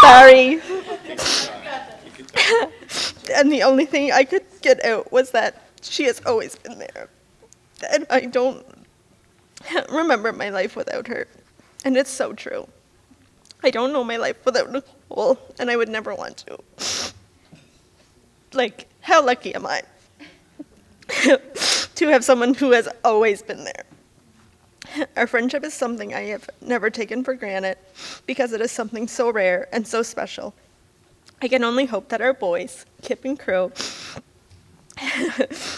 Sorry. And the only thing I could get out was that she has always been there. And I don't remember my life without her. And it's so true. I don't know my life without Nicole, and I would never want to. Like, how lucky am I to have someone who has always been there? Our friendship is something I have never taken for granted because it is something so rare and so special. I can only hope that our boys, Kip and Crow,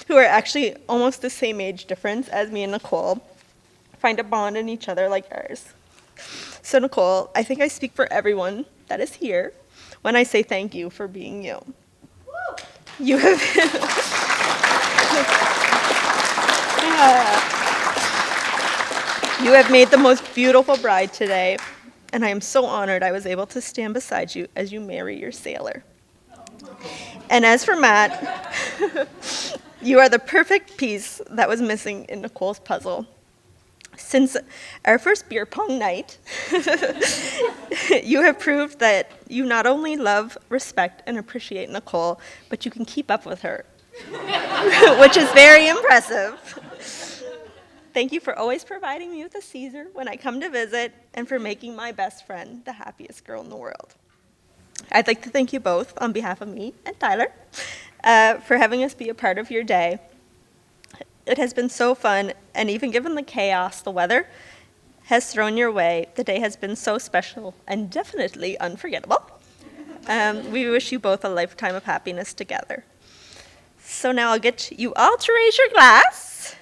who are actually almost the same age difference as me and Nicole, find a bond in each other like ours. So Nicole, I think I speak for everyone that is here when I say thank you for being you. You have You have made the most beautiful bride today, and I am so honored I was able to stand beside you as you marry your sailor. And as for Matt, you are the perfect piece that was missing in Nicole's puzzle. Since our first beer pong night, you have proved that you not only love, respect, and appreciate Nicole, but you can keep up with her, which is very impressive. Thank you for always providing me with a Caesar when I come to visit, and for making my best friend the happiest girl in the world. I'd like to thank you both on behalf of me and Tyler for having us be a part of your day. It has been so fun, and even given the chaos the weather has thrown your way, the day has been so special and definitely unforgettable. We wish you both a lifetime of happiness together. So now I'll get you all to raise your glass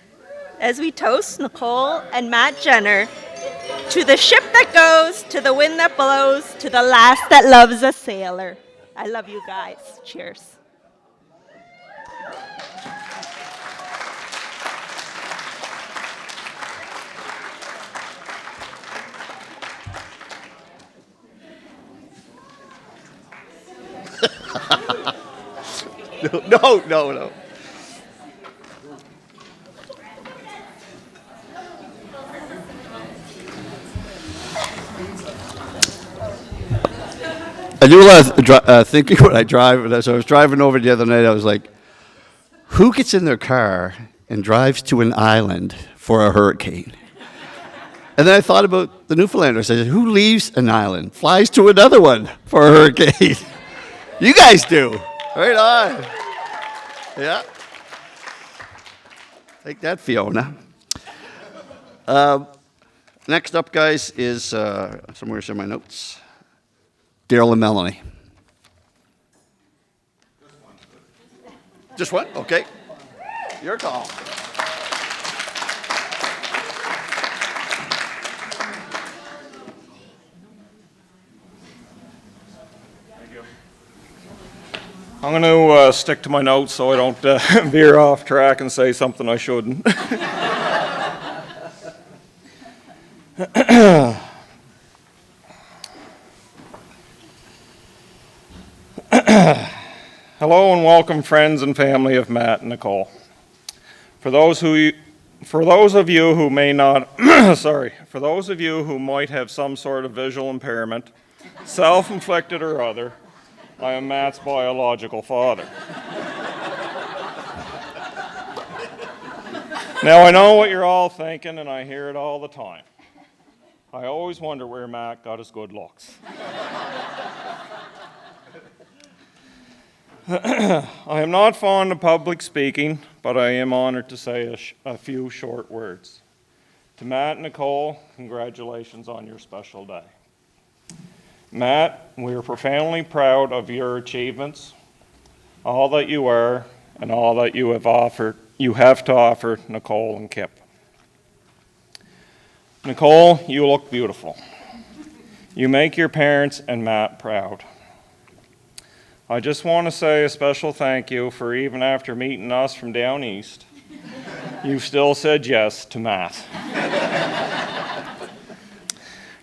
as we toast Nicole and Matt Jenner to the ship that goes, to the wind that blows, to the lass that loves a sailor. I love you guys. Cheers. No. I do a lot of thinking when I drive. And as I was driving over the other night, I was like, who gets in their car and drives to an island for a hurricane? And then I thought about the Newfoundlanders. I said, who leaves an island, flies to another one for a hurricane? You guys do. Right on. Yeah. Take that, Fiona. Next up, guys, is somewhere's in my notes. Daryl and Melanie. Just one? Okay. Your call. I'm going to stick to my notes so I don't veer off track and say something I shouldn't. Hello and welcome, friends and family of Matt and Nicole. For those For those of you who may not, for those of you who might have some sort of visual impairment, self-inflicted or other, I am Matt's biological father. Now, I know what you're all thinking, and I hear it all the time. I always wonder where Matt got his good looks. I am not fond of public speaking, but I am honored to say a few short words. To Matt and Nicole, congratulations on your special day. Matt, we are profoundly proud of your achievements, all that you are, and all that you have to offer Nicole and Kip. Nicole, you look beautiful. You make your parents and Matt proud. I just want to say a special thank you for even after meeting us from down east, you've still said yes to Matt.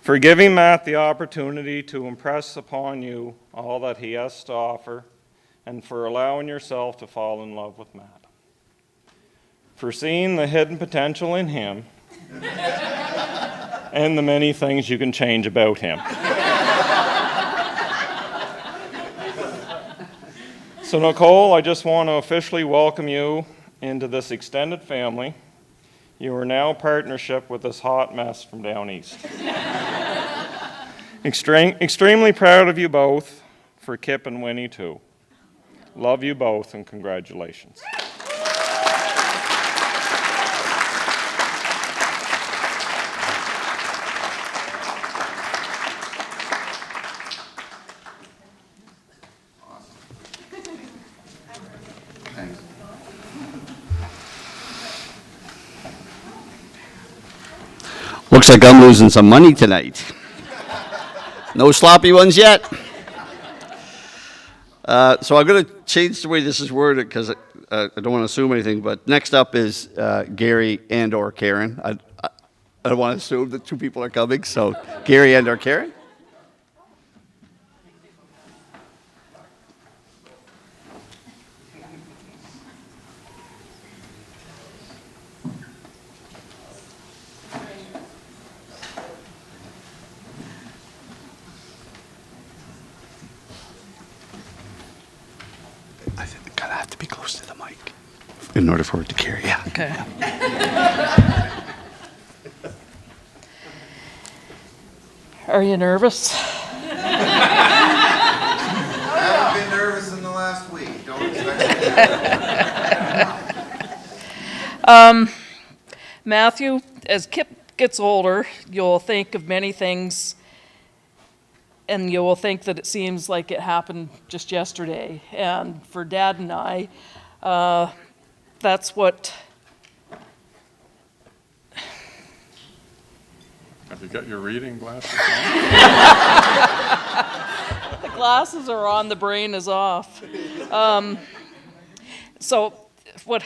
For giving Matt the opportunity to impress upon you all that he has to offer, and for allowing yourself to fall in love with Matt. For seeing the hidden potential in him, and the many things you can change about him. So Nicole, I just want to officially welcome you into this extended family. You are now a partnership with this hot mess from down east. Extremely proud of you both, for Kip and Winnie too. Love you both and congratulations. Looks like I'm losing some money tonight. No sloppy ones yet. So I'm going to change the way this is worded because I don't want to assume anything, but next up is Gary and or Karen. I don't want to assume that two people are coming, so Gary and or Karen. I think I have to be close to the mic in order for it to carry. Yeah. Okay. Are you nervous? I haven't been nervous in the last week. Don't expect it. Matthew, as Kip gets older, you'll think of many things, and you will think that it seems like it happened just yesterday. And for Dad and I, that's what... Have you got your reading glasses on? The glasses are on, the brain is off. So what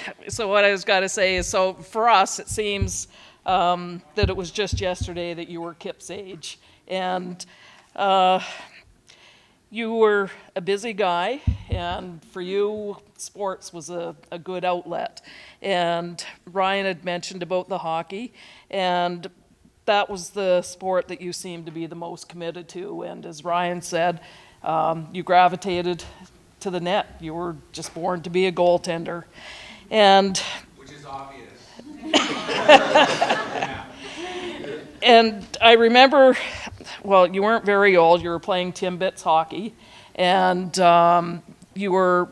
I was got to say is, so for us, it seems that it was just yesterday that you were Kip's age. And you were a busy guy, and for you, sports was a good outlet. And Ryan had mentioned about the hockey, and that was the sport that you seemed to be the most committed to. And as Ryan said, you gravitated to the net. You were just born to be a goaltender. And Which is obvious. And I remember, well, you weren't very old. You were playing Timbits hockey, and your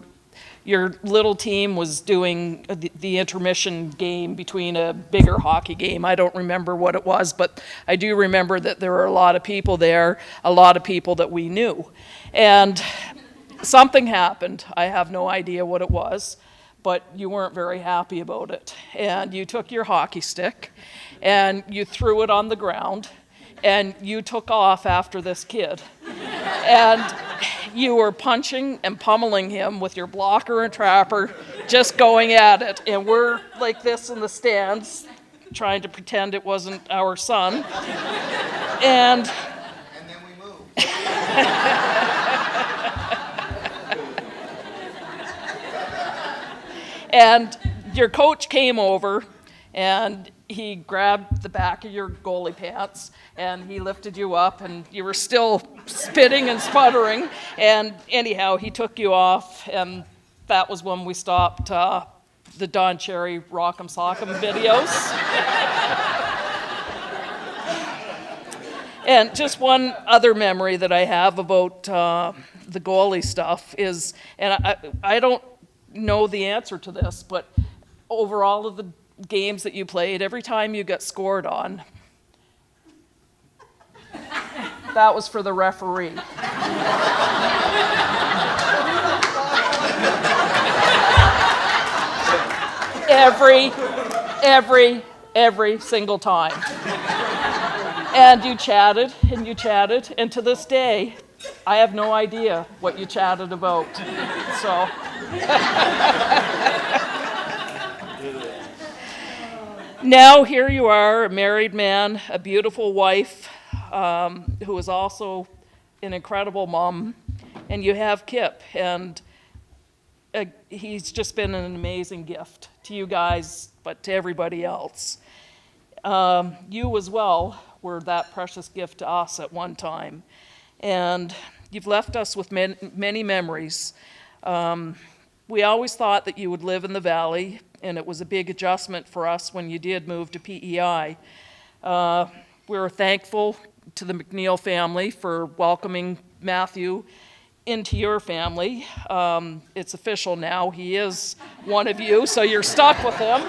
little team was doing the intermission game between a bigger hockey game. I don't remember what it was, but I do remember that there were a lot of people there, a lot of people that we knew. And something happened. I have no idea what it was, but you weren't very happy about it. And you took your hockey stick and you threw it on the ground and you took off after this kid. And you were punching and pummeling him with your blocker and trapper, just going at it. And we're like this in the stands, trying to pretend it wasn't our son. And then we moved. And your coach came over and he grabbed the back of your goalie pants, and he lifted you up, and you were still spitting and sputtering, and anyhow, he took you off, and that was when we stopped the Don Cherry Rock'em Sock'em videos. And just one other memory that I have about the goalie stuff is, and I don't know the answer to this, but over all of the games that you played, every time you got scored on, that was for the referee. Every single time. And you chatted, and to this day, I have no idea what you chatted about. So. Now here you are, a married man, a beautiful wife, who is also an incredible mom, and you have Kip, and he's just been an amazing gift to you guys, but to everybody else. You as well were that precious gift to us at one time, and you've left us with many memories. We always thought that you would live in the Valley, and it was a big adjustment for us when you did move to PEI. We were thankful to the McNeil family for welcoming Matthew into your family. It's official now, he is one of you, so you're stuck with him.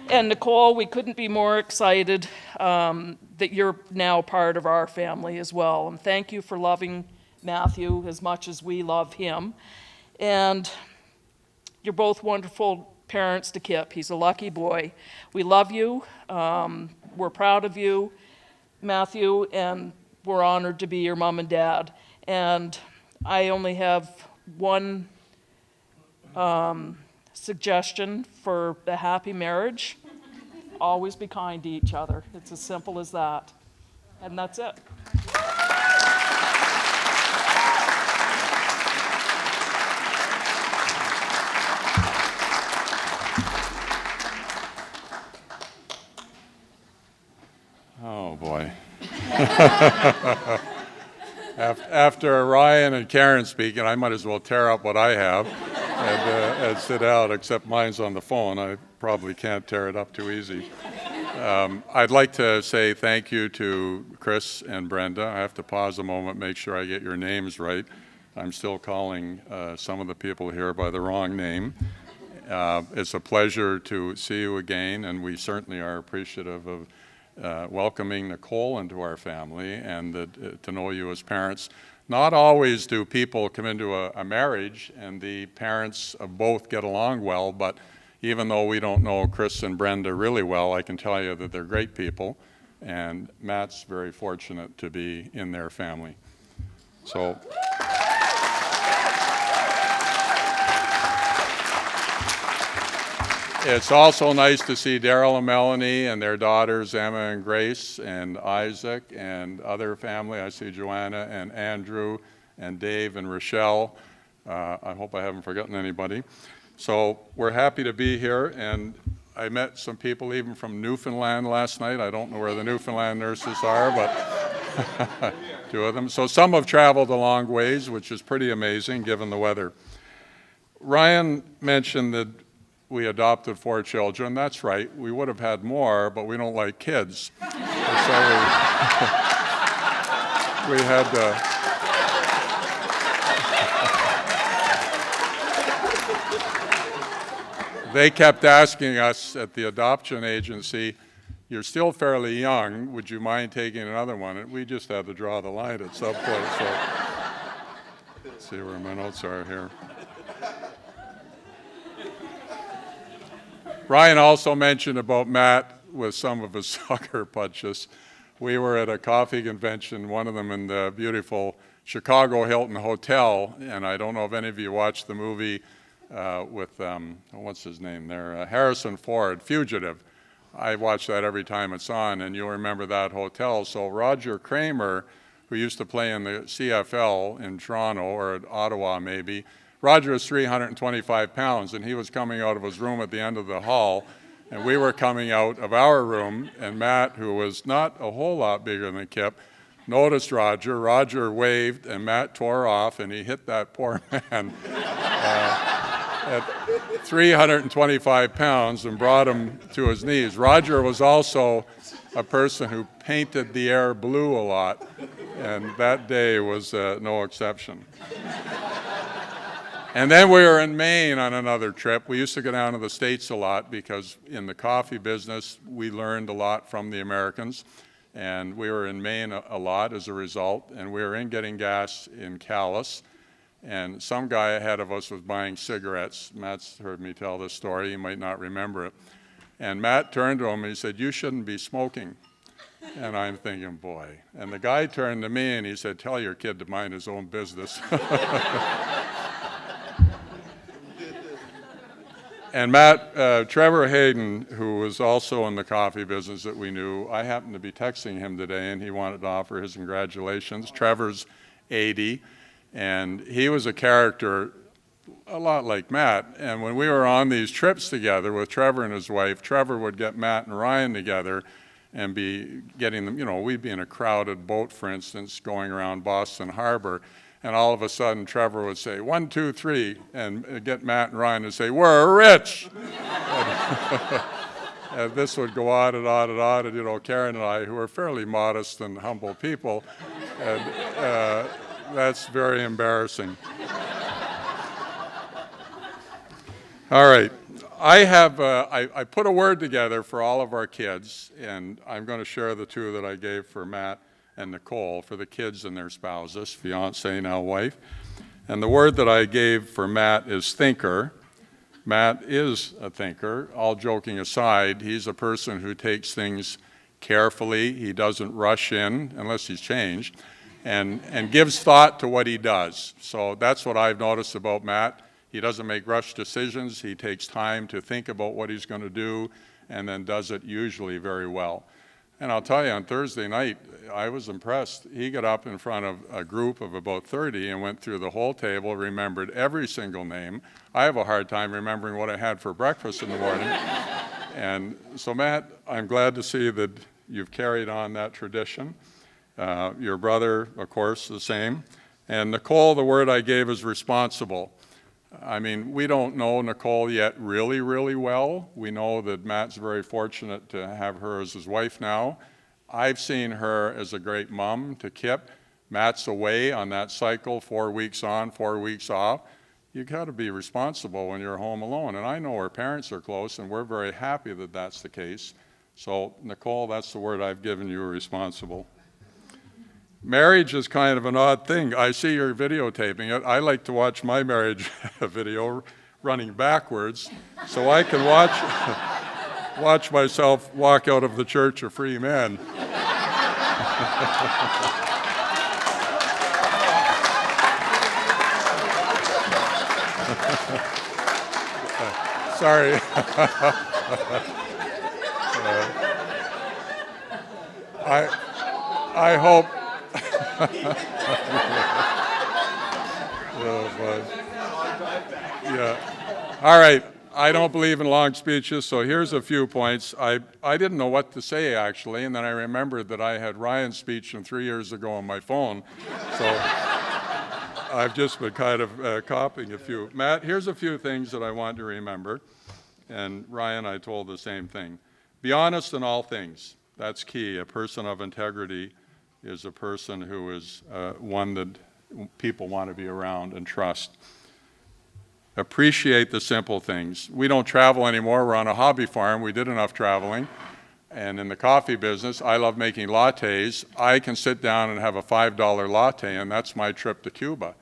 And Nicole, we couldn't be more excited that you're now part of our family as well. And thank you for loving Matthew as much as we love him. And you're both wonderful parents to Kip. He's a lucky boy. We love you. We're proud of you, Matthew, and we're honored to be your mom and dad. And I only have one suggestion for a happy marriage: always be kind to each other. It's as simple as that. And that's it. Oh, boy. After Ryan and Karen speaking, I might as well tear up what I have and sit out, except mine's on the phone. I probably can't tear it up too easy. I'd like to say thank you to Chris and Brenda. I have to pause a moment, make sure I get your names right. I'm still calling some of the people here by the wrong name. It's a pleasure to see you again, and we certainly are appreciative of welcoming Nicole into our family and to know you as parents. Not always do people come into a marriage and the parents of both get along well, but even though we don't know Chris and Brenda really well, I can tell you that they're great people, and Matt's very fortunate to be in their family. So. It's also nice to see Daryl and Melanie and their daughters, Emma and Grace, and Isaac, and other family. I see Joanna and Andrew and Dave and Rochelle. I hope I haven't forgotten anybody. So we're happy to be here, and I met some people even from Newfoundland last night. I don't know where the Newfoundland nurses are, but two of them. So some have traveled a long ways, which is pretty amazing given the weather. Ryan mentioned that we adopted 4 children. That's right. We would have had more, but we don't like kids. So we had they kept asking us at the adoption agency, "You're still fairly young. Would you mind taking another one?" And we just had to draw the line at some point. So let's see where my notes are here. Ryan also mentioned about Matt with some of his sucker punches. We were at a coffee convention, one of them in the beautiful Chicago Hilton Hotel, and I don't know if any of you watched the movie with, what's his name there, Harrison Ford, Fugitive. I watch that every time it's on, and you'll remember that hotel. So Roger Kramer, who used to play in the CFL in Toronto, or at Ottawa maybe, Roger was 325 pounds, and he was coming out of his room at the end of the hall, and we were coming out of our room, and Matt, who was not a whole lot bigger than Kip, noticed Roger. Roger waved, and Matt tore off, and he hit that poor man at 325 pounds and brought him to his knees. Roger was also a person who painted the air blue a lot, and that day was no exception. And then we were in Maine on another trip. We used to go down to the States a lot because in the coffee business, we learned a lot from the Americans. And we were in Maine a lot as a result. And we were in getting gas in Calais. And some guy ahead of us was buying cigarettes. Matt's heard me tell this story. He might not remember it. And Matt turned to him and he said, "You shouldn't be smoking." And I'm thinking, boy. And the guy turned to me and he said, "Tell your kid to mind his own business." And Matt, Trevor Hayden, who was also in the coffee business that we knew, I happened to be texting him today, and he wanted to offer his congratulations. Trevor's 80, and he was a character a lot like Matt. And when we were on these trips together with Trevor and his wife, Trevor would get Matt and Ryan together and be getting them, we'd be in a crowded boat, for instance, going around Boston Harbor. And all of a sudden, Trevor would say, 1, 2, 3, and get Matt and Ryan to say, "We're rich." And this would go on and on and on. And, Karen and I, who are fairly modest and humble people, and that's very embarrassing. All right. I put a word together for all of our kids, and I'm going to share the two that I gave for Matt and Nicole, for the kids and their spouses, fiance, now wife. And the word that I gave for Matt is thinker. Matt is a thinker. All joking aside, he's a person who takes things carefully. He doesn't rush in, unless he's changed, and gives thought to what he does. So that's what I've noticed about Matt. He doesn't make rush decisions. He takes time to think about what he's going to do and then does it usually very well. And I'll tell you, on Thursday night, I was impressed. He got up in front of a group of about 30 and went through the whole table, remembered every single name. I have a hard time remembering what I had for breakfast in the morning. And so, Matt, I'm glad to see that you've carried on that tradition. Your brother, of course, the same. And Nicole, the word I gave is responsible. I mean, we don't know Nicole yet really, really well. We know that Matt's very fortunate to have her as his wife now. I've seen her as a great mom to Kip. Matt's away on that cycle, 4 weeks on, 4 weeks off. You got to be responsible when you're home alone. And I know her parents are close, and we're very happy that that's the case. So, Nicole, that's the word I've given you, responsible. Marriage is kind of an odd thing. I see you're videotaping it. I like to watch my marriage video running backwards so I can watch myself walk out of the Church of Free Men. Sorry. I hope. Yeah. All right. I don't believe in long speeches, so here's a few points. I didn't know what to say, actually, and then I remembered that I had Ryan's speech from 3 years ago on my phone, so I've just been kind of copying a few. Matt, here's a few things that I want to remember, and Ryan, I told the same thing. Be honest in all things. That's key. A person of integrity is a person who is one that people want to be around and trust. Appreciate the simple things. We don't travel anymore. We're on a hobby farm. We did enough traveling. And in the coffee business, I love making lattes. I can sit down and have a $5 latte, and that's my trip to Cuba.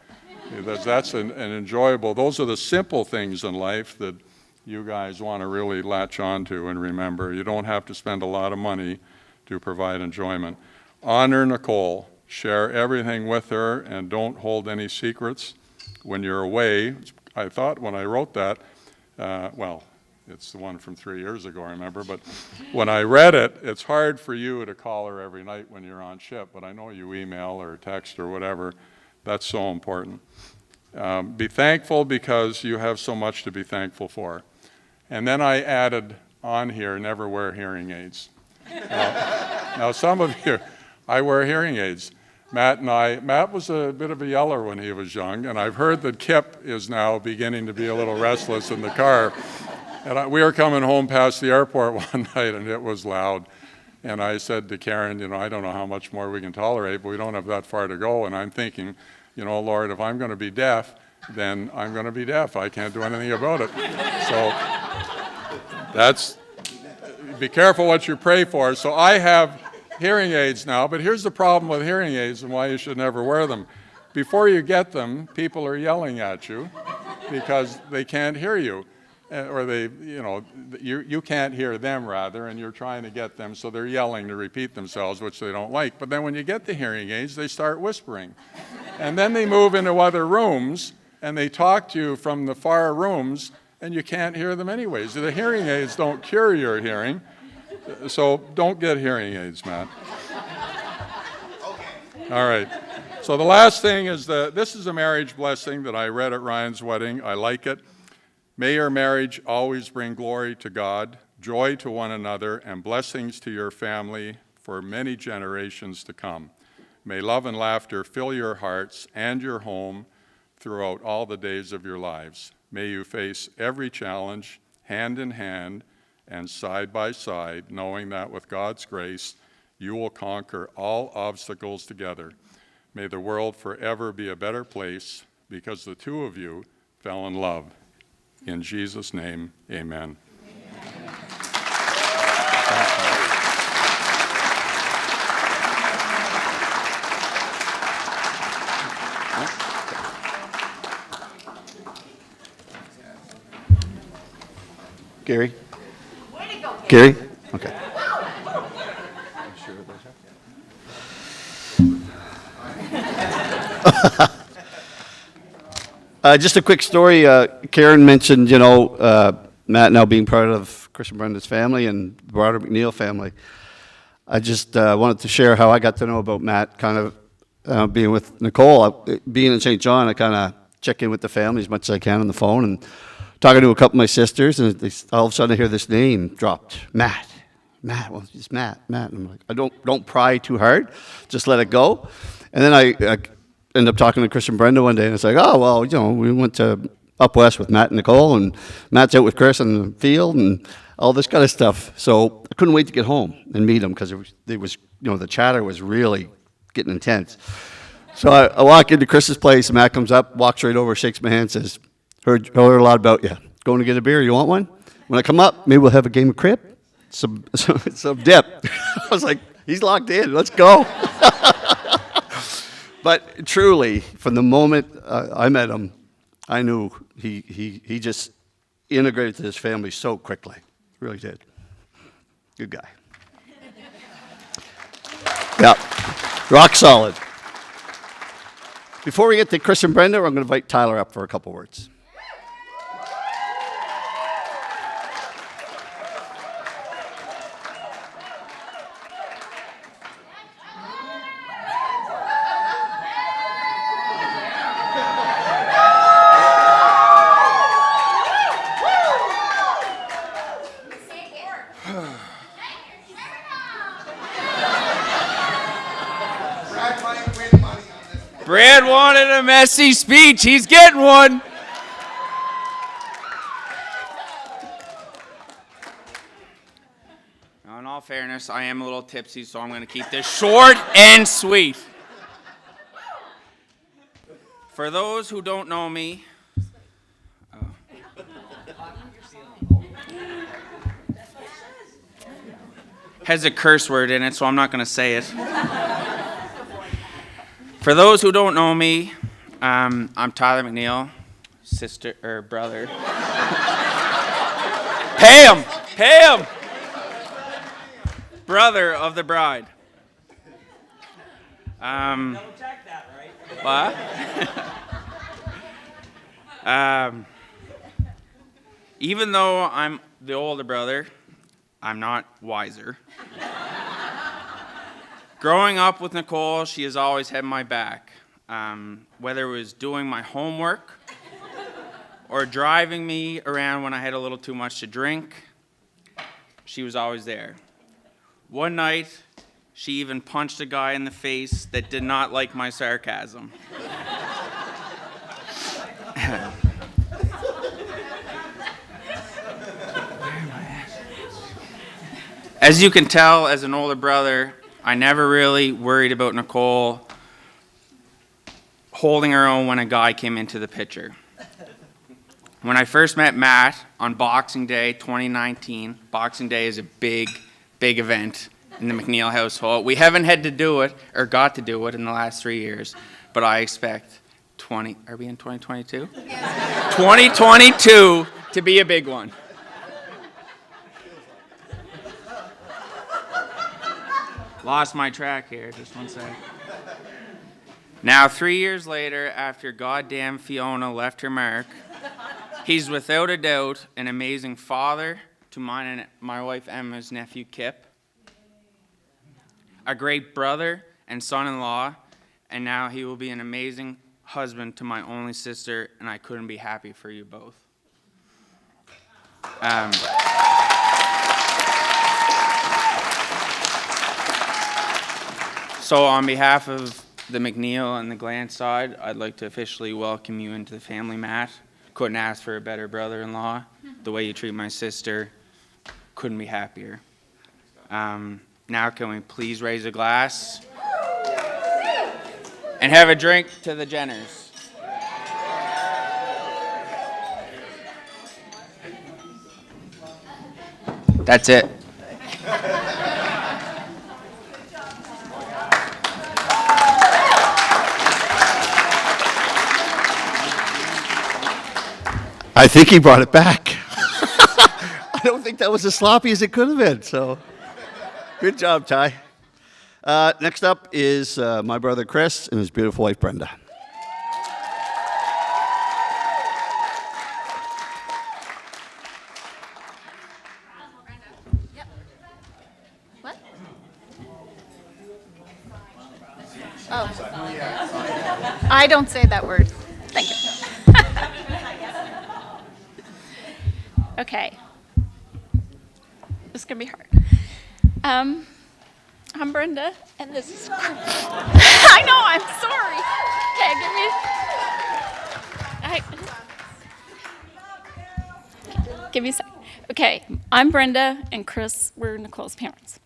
That's an enjoyable, those are the simple things in life that you guys want to really latch on to and remember. You don't have to spend a lot of money to provide enjoyment. Honor Nicole. Share everything with her and don't hold any secrets. When you're away, I thought when I wrote that, well, it's the one from 3 years ago, I remember, but when I read it, it's hard for you to call her every night when you're on ship, but I know you email or text or whatever. That's so important. Be thankful because you have so much to be thankful for. And then I added on here, never wear hearing aids. Now some of you, I wear hearing aids. Matt was a bit of a yeller when he was young, and I've heard that Kip is now beginning to be a little restless in the car. And we were coming home past the airport one night, and it was loud. And I said to Karen, I don't know how much more we can tolerate, but we don't have that far to go. And I'm thinking, Lord, if I'm going to be deaf, then I'm going to be deaf. I can't do anything about it. So be careful what you pray for. So I have hearing aids now, but here's the problem with hearing aids and why you should never wear them. Before you get them, people are yelling at you because they can't hear you. Or you can't hear them rather, and you're trying to get them, so they're yelling to repeat themselves, which they don't like. But then when you get the hearing aids, they start whispering. And then they move into other rooms, and they talk to you from the far rooms, and you can't hear them anyways. The hearing aids don't cure your hearing, so don't get hearing aids, Matt. All right. So the last thing is this is a marriage blessing that I read at Ryan's wedding. I like it. May your marriage always bring glory to God, joy to one another, and blessings to your family for many generations to come. May love and laughter fill your hearts and your home throughout all the days of your lives. May you face every challenge hand in hand and side by side, knowing that with God's grace, you will conquer all obstacles together. May the world forever be a better place because the two of you fell in love. In Jesus' name, amen. Gary? Gary? Okay. Just a quick story. Karen mentioned, Matt now being part of Chris and Brenda's family and the broader McNeil family. I just wanted to share how I got to know about Matt, kind of being with Nicole. Being in St. John, I kind of check in with the family as much as I can on the phone and talking to a couple of my sisters, and all of a sudden I hear this name dropped, Matt. Well, it's Matt. And I'm like, I don't pry too hard, just let it go. And then I end up talking to Chris and Brenda one day, and it's like, oh, well, we went to up west with Matt and Nicole, and Matt's out with Chris in the field, and all this kind of stuff. So I couldn't wait to get home and meet him because the chatter was really getting intense. So I walk into Chris's place, and Matt comes up, walks right over, shakes my hand, says, heard a lot about you. Going to get a beer? You want one? When I come up, maybe we'll have a game of crib, some dip. I was like, he's locked in. Let's go. But truly, from the moment I met him, I knew he just integrated to his family so quickly. Really did. Good guy. Yeah, rock solid. Before we get to Chris and Brenda, I'm going to invite Tyler up for a couple words. Brad wanted a messy speech. He's getting one. Now, in all fairness, I am a little tipsy, so I'm going to keep this short and sweet. For those who don't know me, has a curse word in it, so I'm not going to say it. For those who don't know me, I'm Tyler McNeil, brother. Pay him! Brother of the bride. Double check that, right? What? Even though I'm the older brother, I'm not wiser. Growing up with Nicole, she has always had my back. whether it was doing my homework or driving me around when I had a little too much to drink, she was always there. One night, she even punched a guy in the face that did not like my sarcasm. As you can tell, as an older brother, I never really worried about Nicole holding her own when a guy came into the picture. When I first met Matt on Boxing Day 2019, Boxing Day is a big event in the McNeil household. We haven't had to do it, or got to do it, in the last 3 years, but I expect are we in 2022? Yes. 2022 to be a big one. Lost my track here, just one sec. Now, 3 years later, after goddamn Fiona left her mark, he's without a doubt an amazing father to mine and my wife Emma's nephew Kip, a great brother and son-in-law, and now he will be an amazing husband to my only sister, and I couldn't be happy for you both. So on behalf of the McNeil and the Glant side, I'd like to officially welcome you into the family, Matt. Couldn't ask for a better brother-in-law. The way you treat my sister, couldn't be happier. Now can we please raise a glass and have a drink to the Jenners. That's it. I think he brought it back. I don't think that was as sloppy as it could have been, so good job, Ty. Next up is my brother Chris and his beautiful wife Brenda. What? Oh. I don't say that word. Thank you. Okay. This is going to be hard. I'm Brenda, and this is... I know, I'm sorry. Okay, give me a second. Okay, I'm Brenda, and Chris, we're Nicole's parents.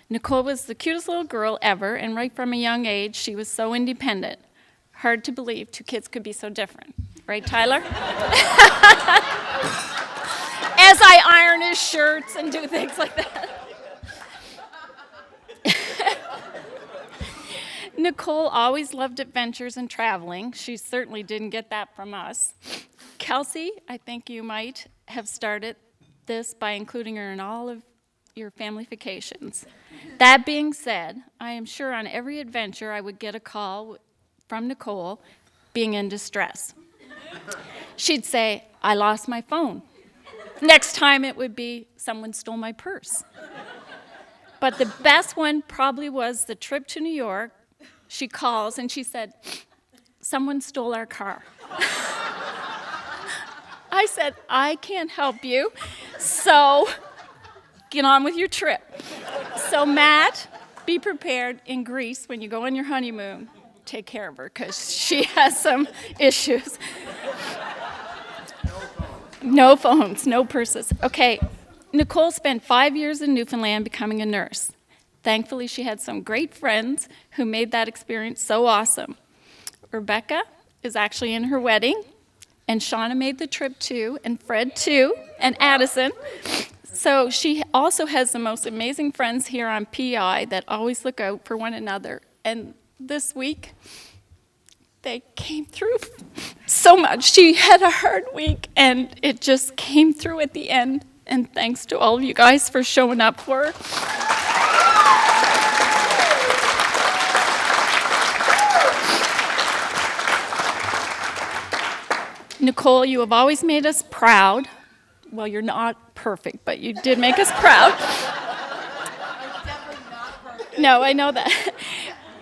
Nicole was the cutest little girl ever, and right from a young age, she was so independent. Hard to believe two kids could be so different. Right, Tyler? As I iron his shirts and do things like that. Nicole always loved adventures and traveling. She certainly didn't get that from us. Kelsey, I think you might have started this by including her in all of your family vacations. That being said, I am sure on every adventure I would get a call from Nicole being in distress. She'd say, I lost my phone. Next time it would be, someone stole my purse. But the best one probably was the trip to New York. She calls and she said, someone stole our car. I said, I can't help you, so get on with your trip. So Matt, be prepared in Greece when you go on your honeymoon. Take care of her, because she has some issues. No phones, no purses. Okay, Nicole spent 5 years in Newfoundland becoming a nurse. Thankfully, she had some great friends who made that experience so awesome. Rebecca is actually in her wedding, and Shauna made the trip too, and Fred too, and Addison. So she also has the most amazing friends here on PI that always look out for one another. And this week, they came through so much. She had a hard week, and it just came through at the end. And thanks to all of you guys for showing up for her. Nicole, you have always made us proud. Well, you're not perfect, but you did make us proud. No, I know that.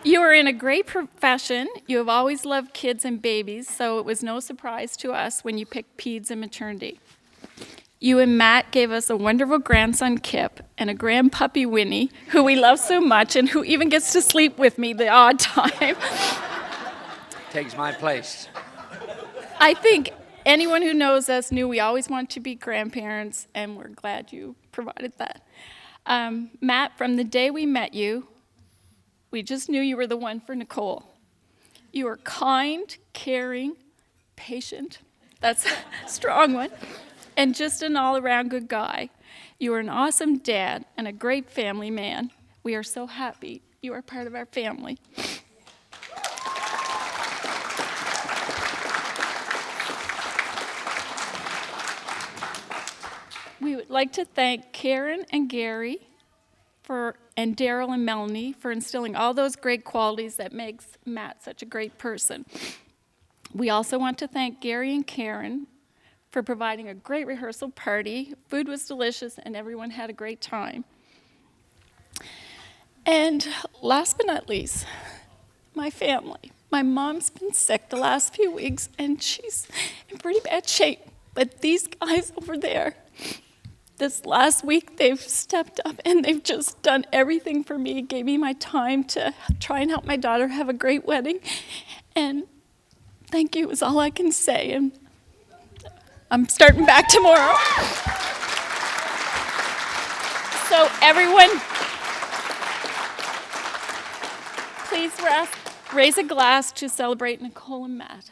You are in a great profession. You have always loved kids and babies, so it was no surprise to us when you picked peds and maternity. You and Matt gave us a wonderful grandson, Kip, and a grandpuppy, Winnie, who we love so much and who even gets to sleep with me the odd time. Takes my place. I think anyone who knows us knew we always wanted to be grandparents, and we're glad you provided that. Matt, from the day we met you, we just knew you were the one for Nicole. You are kind, caring, patient. That's a strong one. And just an all-around good guy. You are an awesome dad and a great family man. We are so happy you are part of our family. We would like to thank Karen and Gary and Daryl and Melanie for instilling all those great qualities that makes Matt such a great person. We also want to thank Gary and Karen for providing a great rehearsal party. Food was delicious and everyone had a great time. And last but not least, my family. My mom's been sick the last few weeks and she's in pretty bad shape. But these guys over there, this last week they've stepped up and they've just done everything for me, gave me my time to try and help my daughter have a great wedding. And thank you is all I can say. And I'm starting back tomorrow. So everyone, please raise a glass to celebrate Nicole and Matt.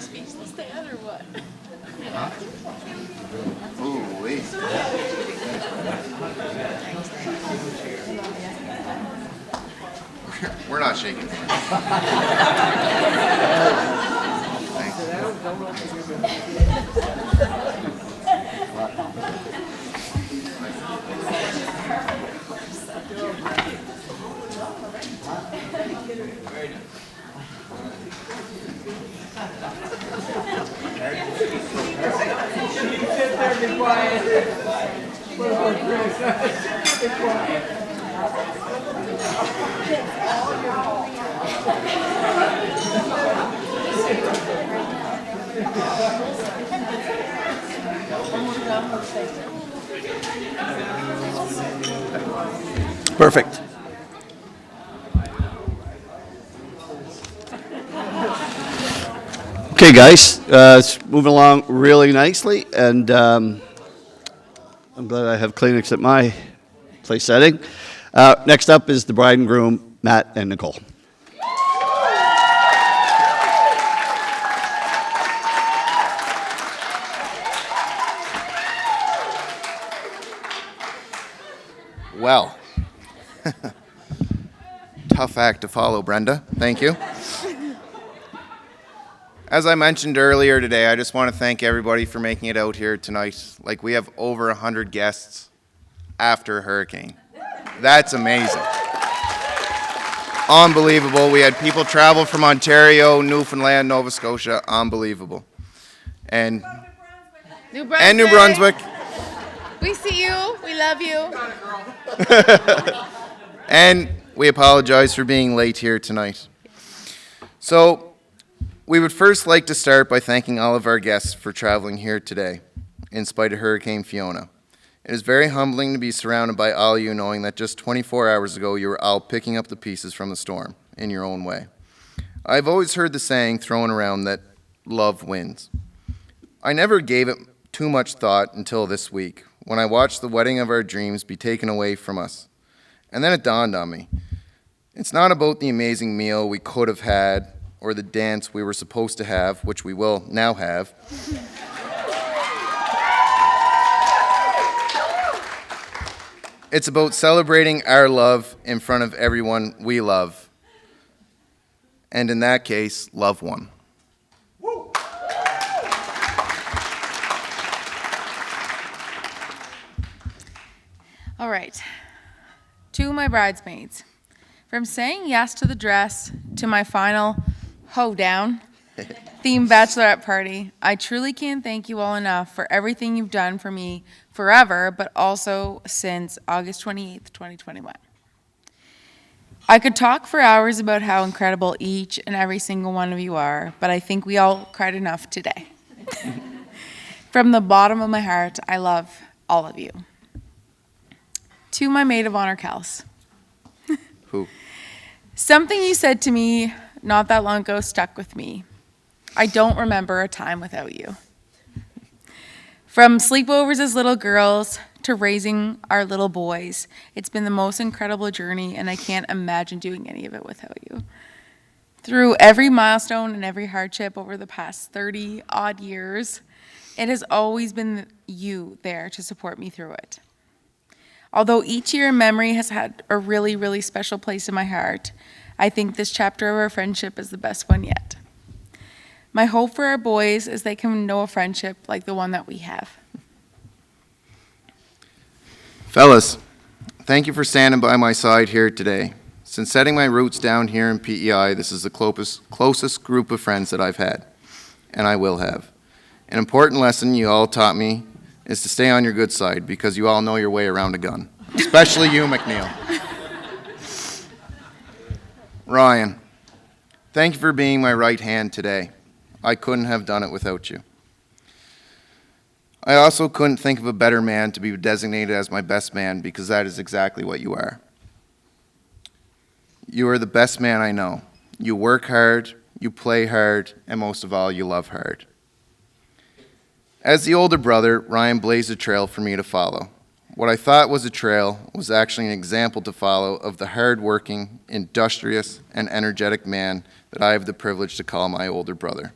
Speechless dad or what? Ooh, wait. We're not shaking Perfect. Okay, guys, it's moving along really nicely, and I'm glad I have Kleenex at my place setting. Next up is the bride and groom, Matt and Nicole. Well, tough act to follow, Brenda. Thank you. As I mentioned earlier today, I just want to thank everybody for making it out here tonight. Like, we have over 100 guests after a hurricane. That's amazing. Unbelievable. We had people travel from Ontario, Newfoundland, Nova Scotia. Unbelievable. And New Brunswick. And New Brunswick. We see you. We love you. And we apologize for being late here tonight. So, we would first like to start by thanking all of our guests for traveling here today, in spite of Hurricane Fiona. It is very humbling to be surrounded by all of you, knowing that just 24 hours ago you were all picking up the pieces from the storm in your own way. I've always heard the saying thrown around that love wins. I never gave it too much thought until this week, when I watched the wedding of our dreams be taken away from us. And then it dawned on me. It's not about the amazing meal we could have had or the dance we were supposed to have, which we will now have. It's about celebrating our love in front of everyone we love. And in that case, love one. All right. To my bridesmaids. From saying yes to the dress to my final hoe down, themed bachelorette party. I truly can't thank you all enough for everything you've done for me forever, but also since August 28th, 2021. I could talk for hours about how incredible each and every single one of you are, but I think we all cried enough today. From the bottom of my heart, I love all of you. To my maid of honor, Kels. Who? Something you said to me not that long ago stuck with me. I don't remember a time without you. From sleepovers as little girls to raising our little boys, it's been the most incredible journey, and I can't imagine doing any of it without you. Through every milestone and every hardship over the past 30-odd years, it has always been you there to support me through it. Although each year in memory has had a really, really special place in my heart, I think this chapter of our friendship is the best one yet. My hope for our boys is they can know a friendship like the one that we have. Fellas, thank you for standing by my side here today. Since setting my roots down here in PEI, this is the closest group of friends that I've had, and I will have. An important lesson you all taught me is to stay on your good side, because you all know your way around a gun, especially you, McNeil. Ryan, thank you for being my right hand today. I couldn't have done it without you. I also couldn't think of a better man to be designated as my best man, because that is exactly what you are. You are the best man I know. You work hard, you play hard, and most of all, you love hard. As the older brother, Ryan blazed a trail for me to follow. What I thought was a trail was actually an example to follow of the hard-working, industrious, and energetic man that I have the privilege to call my older brother.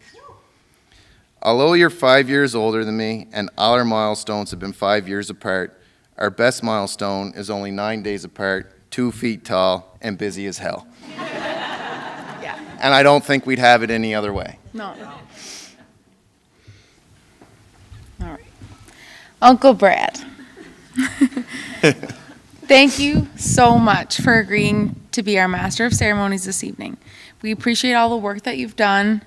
Although you're 5 years older than me and all our milestones have been 5 years apart, our best milestone is only 9 days apart, 2 feet tall, and busy as hell. Yeah. And I don't think we'd have it any other way. No. All right. Uncle Brad. Thank you so much for agreeing to be our Master of Ceremonies this evening. We appreciate all the work that you've done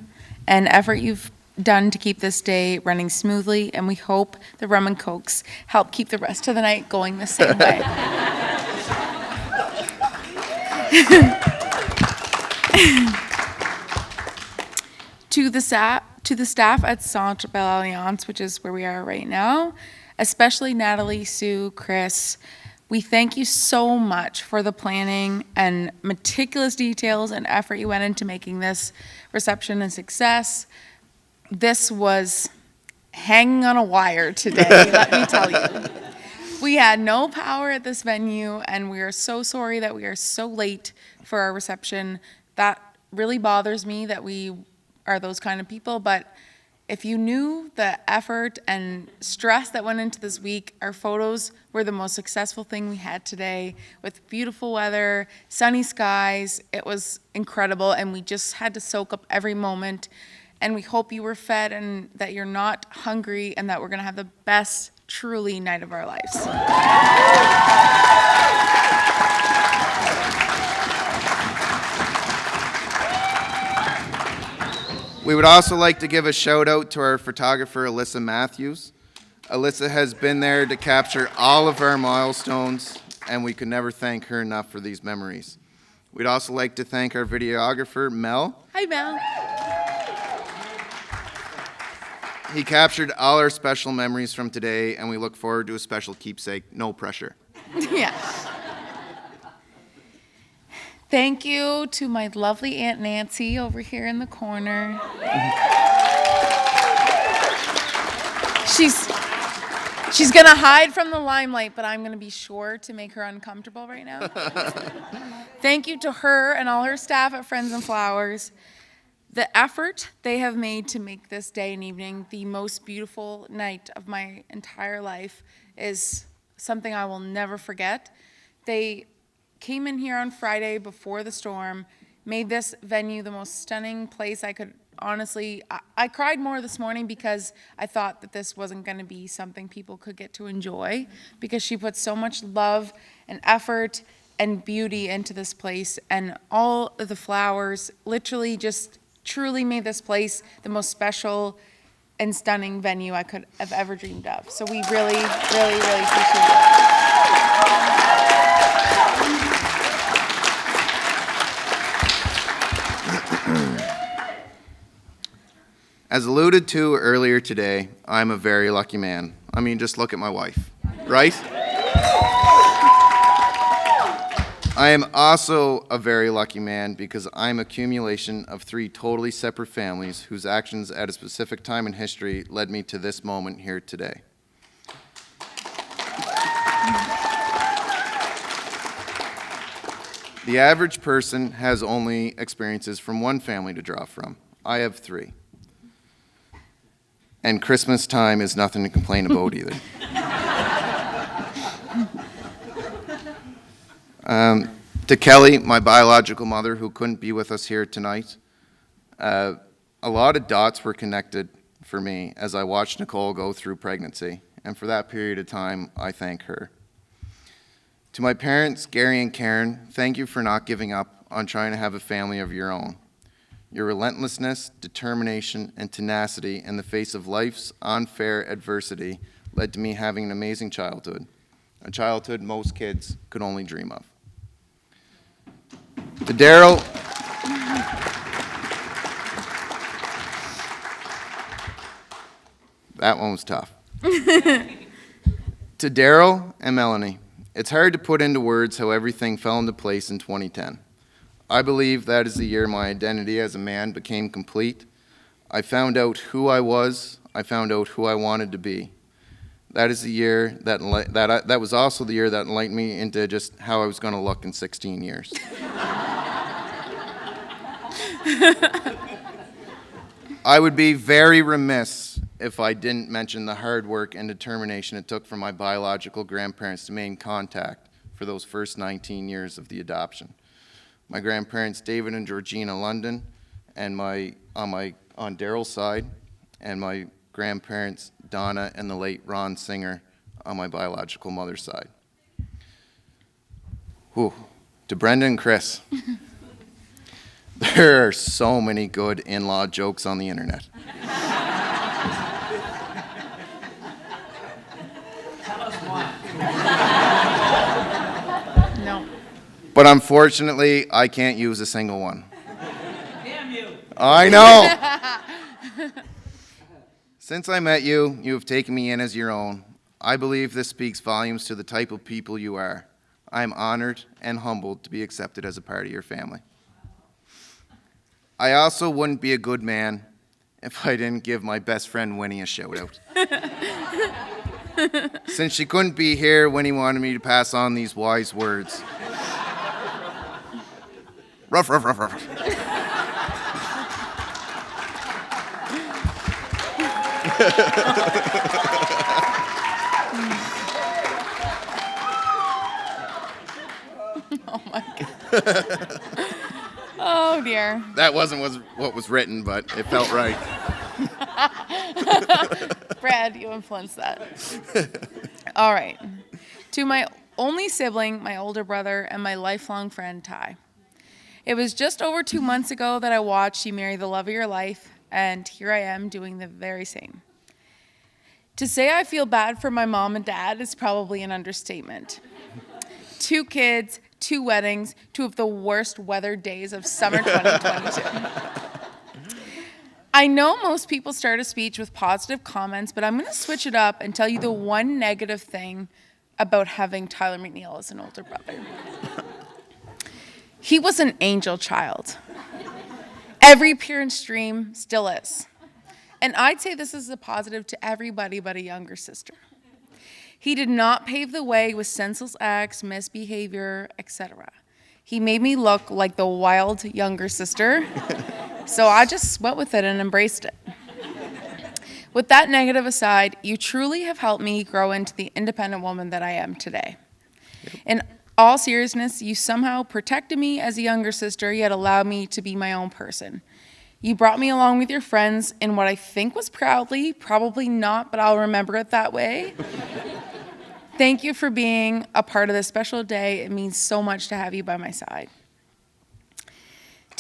and effort you've done to keep this day running smoothly, and we hope the rum and cokes help keep the rest of the night going the same way. To the staff at Centre Belle Alliance, which is where we are right now, especially Natalie, Sue, Chris, we thank you so much for the planning and meticulous details and effort you went into making this reception a success. This was hanging on a wire today, let me tell you. We had no power at this venue, and we are so sorry that we are so late for our reception. That really bothers me that we are those kind of people, but if you knew the effort and stress that went into this week, our photos were the most successful thing we had today, with beautiful weather, sunny skies. It was incredible, and we just had to soak up every moment. And we hope you were fed and that you're not hungry, and that we're gonna have the best, truly, night of our lives. We would also like to give a shout out to our photographer, Alyssa Matthews. Alyssa has been there to capture all of our milestones, and we could never thank her enough for these memories. We'd also like to thank our videographer, Mel. Hi, Mel. He captured all our special memories from today, and we look forward to a special keepsake. No pressure. Yeah. Thank you to my lovely Aunt Nancy over here in the corner. She's gonna hide from the limelight, but I'm gonna be sure to make her uncomfortable right now. Thank you to her and all her staff at Friends and Flowers. The effort they have made to make this day and evening the most beautiful night of my entire life is something I will never forget. They came in here on Friday before the storm, made this venue the most stunning place I could honestly. I cried more this morning because I thought that this wasn't going to be something people could get to enjoy, because she put so much love and effort and beauty into this place, and all of the flowers literally just truly made this place the most special and stunning venue I could have ever dreamed of. So we really, really, really appreciate it. As alluded to earlier today, I'm a very lucky man. I mean, just look at my wife, right? I am also a very lucky man because I'm accumulation of 3 totally separate families whose actions at a specific time in history led me to this moment here today. The average person has only experiences from one family to draw from. I have 3. And Christmas time is nothing to complain about either. To Kelly, my biological mother, who couldn't be with us here tonight, a lot of dots were connected for me as I watched Nicole go through pregnancy, and for that period of time, I thank her. To my parents, Gary and Karen, thank you for not giving up on trying to have a family of your own. Your relentlessness, determination, and tenacity in the face of life's unfair adversity led to me having an amazing childhood, a childhood most kids could only dream of. To Daryl, that one was tough. To Daryl and Melanie, it's hard to put into words how everything fell into place in 2010. I believe that is the year my identity as a man became complete. I found out who I was. I found out who I wanted to be. That is the year that was also the year that enlightened me into just how I was going to look in 16 years. I would be very remiss if I didn't mention the hard work and determination it took for my biological grandparents to maintain contact for those first 19 years of the adoption. My grandparents, David and Georgina London, and on Daryl's side, and my grandparents, Donna and the late Ron Singer, on my biological mother's side. Whew. To Brenda and Chris, there are so many good in-law jokes on the internet. Tell us one. No. But unfortunately, I can't use a single one. Damn you. I know. Since I met you, you have taken me in as your own. I believe this speaks volumes to the type of people you are. I am honored and humbled to be accepted as a part of your family. I also wouldn't be a good man if I didn't give my best friend Winnie a shout out. Since she couldn't be here, Winnie wanted me to pass on these wise words. Ruff, ruff, ruff, ruff. Oh my God. Oh dear. That wasn't what was written, but it felt right. Brad, you influenced that. All right. To my only sibling, my older brother, and my lifelong friend, Ty. It was just over 2 months ago that I watched you marry the love of your life, and here I am doing the very same. To say I feel bad for my mom and dad is probably an understatement. 2 kids, 2 weddings, 2 of the worst weather days of summer 2022. I know most people start a speech with positive comments, but I'm going to switch it up and tell you the one negative thing about having Tyler McNeil as an older brother. He was an angel child. Every parent's dream still is. And I'd say this is a positive to everybody but a younger sister. He did not pave the way with senseless acts, misbehavior, etc. He made me look like the wild younger sister, so I just went with it and embraced it. With that negative aside, you truly have helped me grow into the independent woman that I am today. In all seriousness, you somehow protected me as a younger sister, yet allowed me to be my own person. You brought me along with your friends in what I think was proudly, probably not, but I'll remember it that way. Thank you for being a part of this special day. It means so much to have you by my side.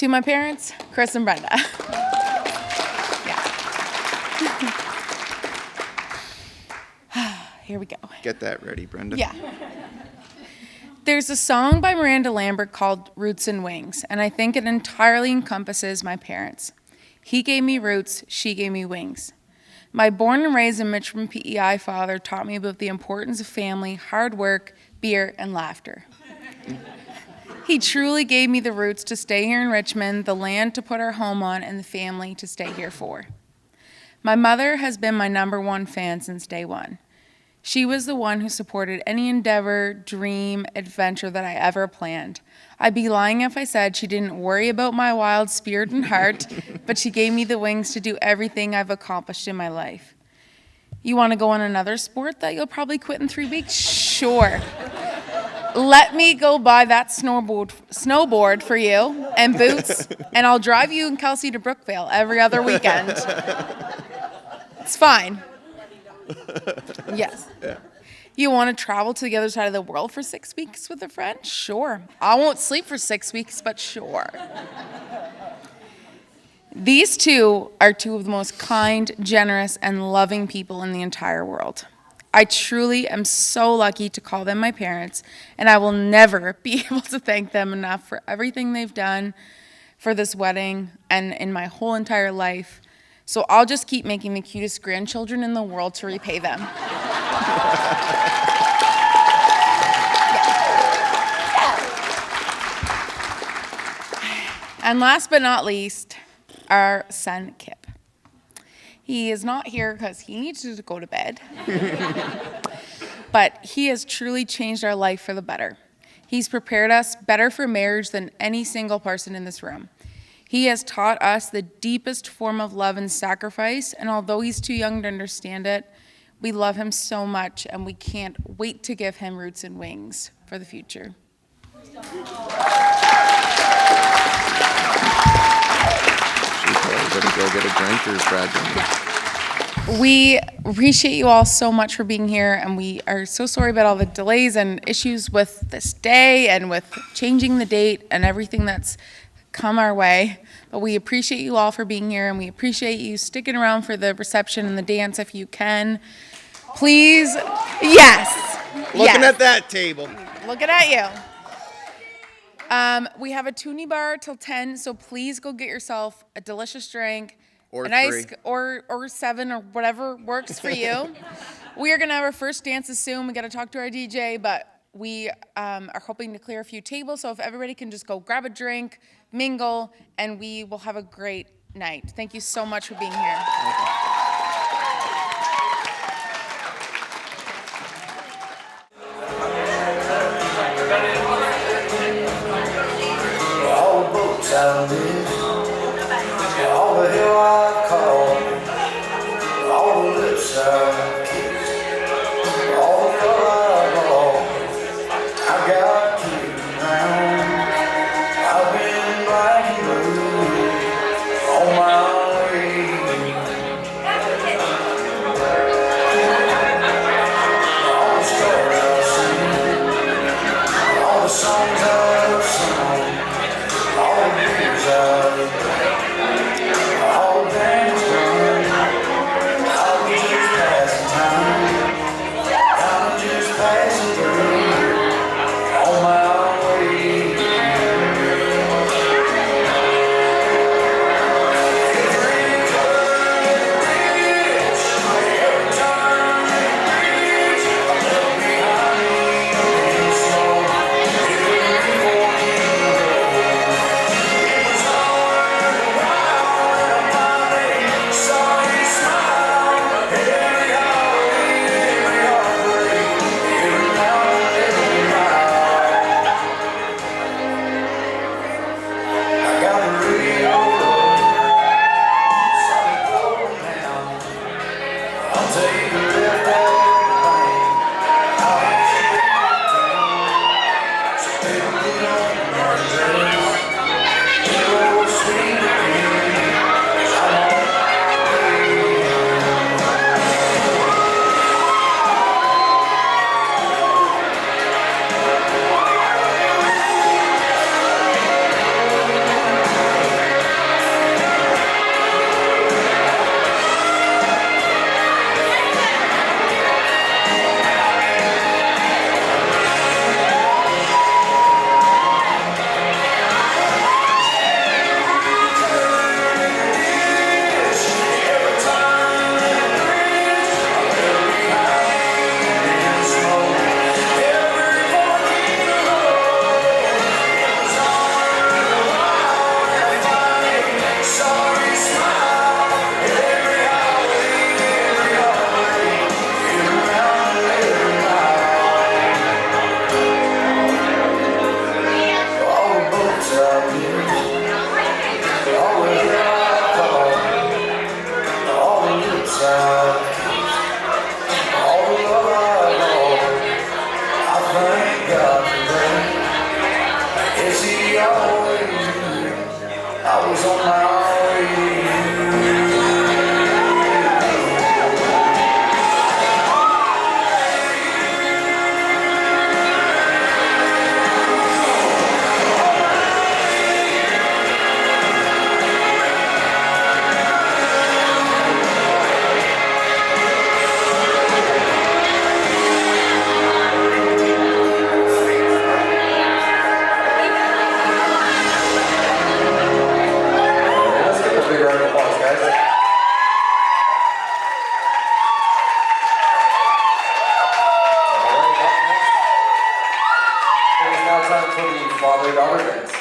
To my parents, Chris and Brenda. Here we go. Get that ready, Brenda. Yeah. There's a song by Miranda Lambert called Roots and Wings, and I think it entirely encompasses my parents. He gave me roots, she gave me wings. My born and raised in Mitcham, PEI father taught me about the importance of family, hard work, beer, and laughter. He truly gave me the roots to stay here in Richmond, the land to put our home on, and the family to stay here for. My mother has been my #1 fan since day one. She was the one who supported any endeavor, dream, adventure that I ever planned. I'd be lying if I said she didn't worry about my wild spirit and heart, but she gave me the wings to do everything I've accomplished in my life. You want to go on another sport that you'll probably quit in 3 weeks? Sure. Let me go buy that snowboard for you and boots, and I'll drive you and Kelsey to Brookvale every other weekend. It's fine. Yes. Yeah. You want to travel to the other side of the world for 6 weeks with a friend? Sure. I won't sleep for 6 weeks, but sure. These two are two of the most kind, generous, and loving people in the entire world. I truly am so lucky to call them my parents, and I will never be able to thank them enough for everything they've done for this wedding and in my whole entire life. So I'll just keep making the cutest grandchildren in the world to repay them. And last but not least, our son, Kip. He is not here because he needs to go to bed. But he has truly changed our life for the better. He's prepared us better for marriage than any single person in this room. He has taught us the deepest form of love and sacrifice, and although he's too young to understand it, we love him so much, and we can't wait to give him roots and wings for the future. Better go get a drink or graduate. We appreciate you all so much for being here, and we are so sorry about all the delays and issues with this day and with changing the date and everything that's come our way. But we appreciate you all for being here, and we appreciate you sticking around for the reception and the dance if you can. Please, yes. Looking at that table. Looking at you. We have a toonie bar till 10, so please go get yourself a delicious drink. Or an ice, 3. or 7, or whatever works for you. We are going to have our first dances soon. We got to talk to our DJ, but we are hoping to clear a few tables, so if everybody can just go grab a drink, mingle, and we will have a great night. Thank you so much for being here. All the boats I live, all the hill I call, all the lips I kissed, all the girl I lost, I got you around. I've been black and blue on my way. All the stars I've seen, all the songs I've sung, all the beers I've drank, all the things done, I'm just passing time, I'm just passing through on my way. Every curve and ridge, every turn and bridge, left behind me in snow, every fork in the road. It was hard and wild and I finally saw you smile. Every heartache, every heartbreak, every mountain, every mile. I got the radio sunny going down. I'll take a lift at the bank. I'll hit you downtown. So baby, put on your dress. Go sweet with me, 'cause I'm on my way. up for the father-daughter dance.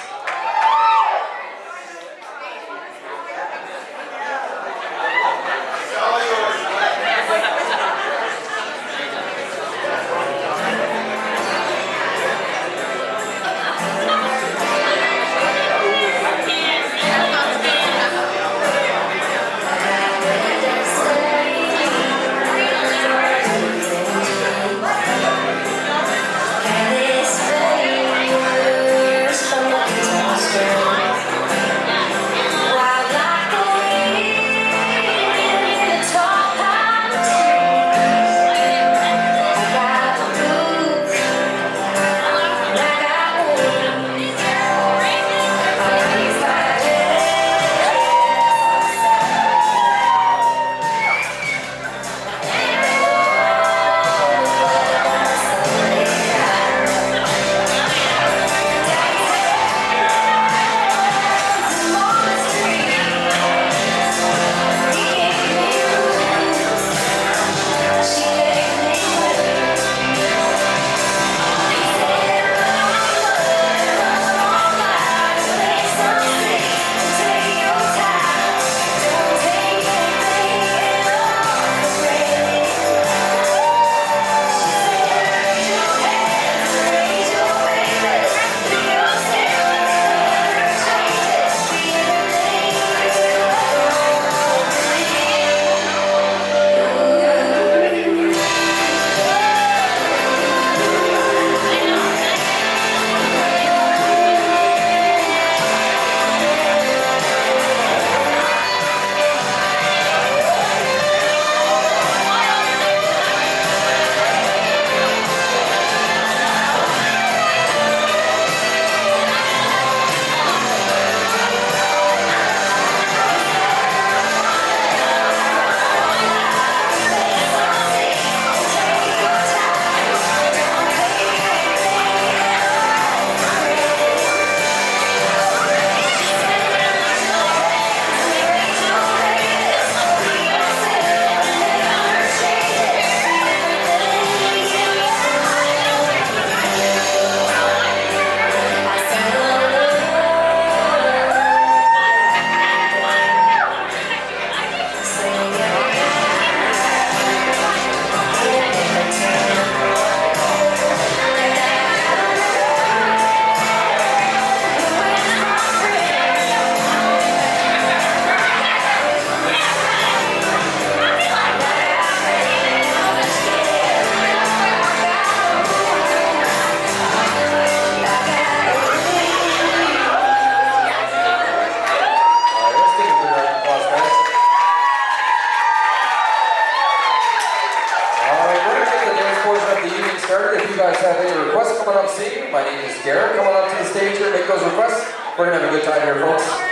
If you guys have any requests coming up, see, my name is Garrett. Coming up to the stage here, make those requests. We're going to have a good time here, folks.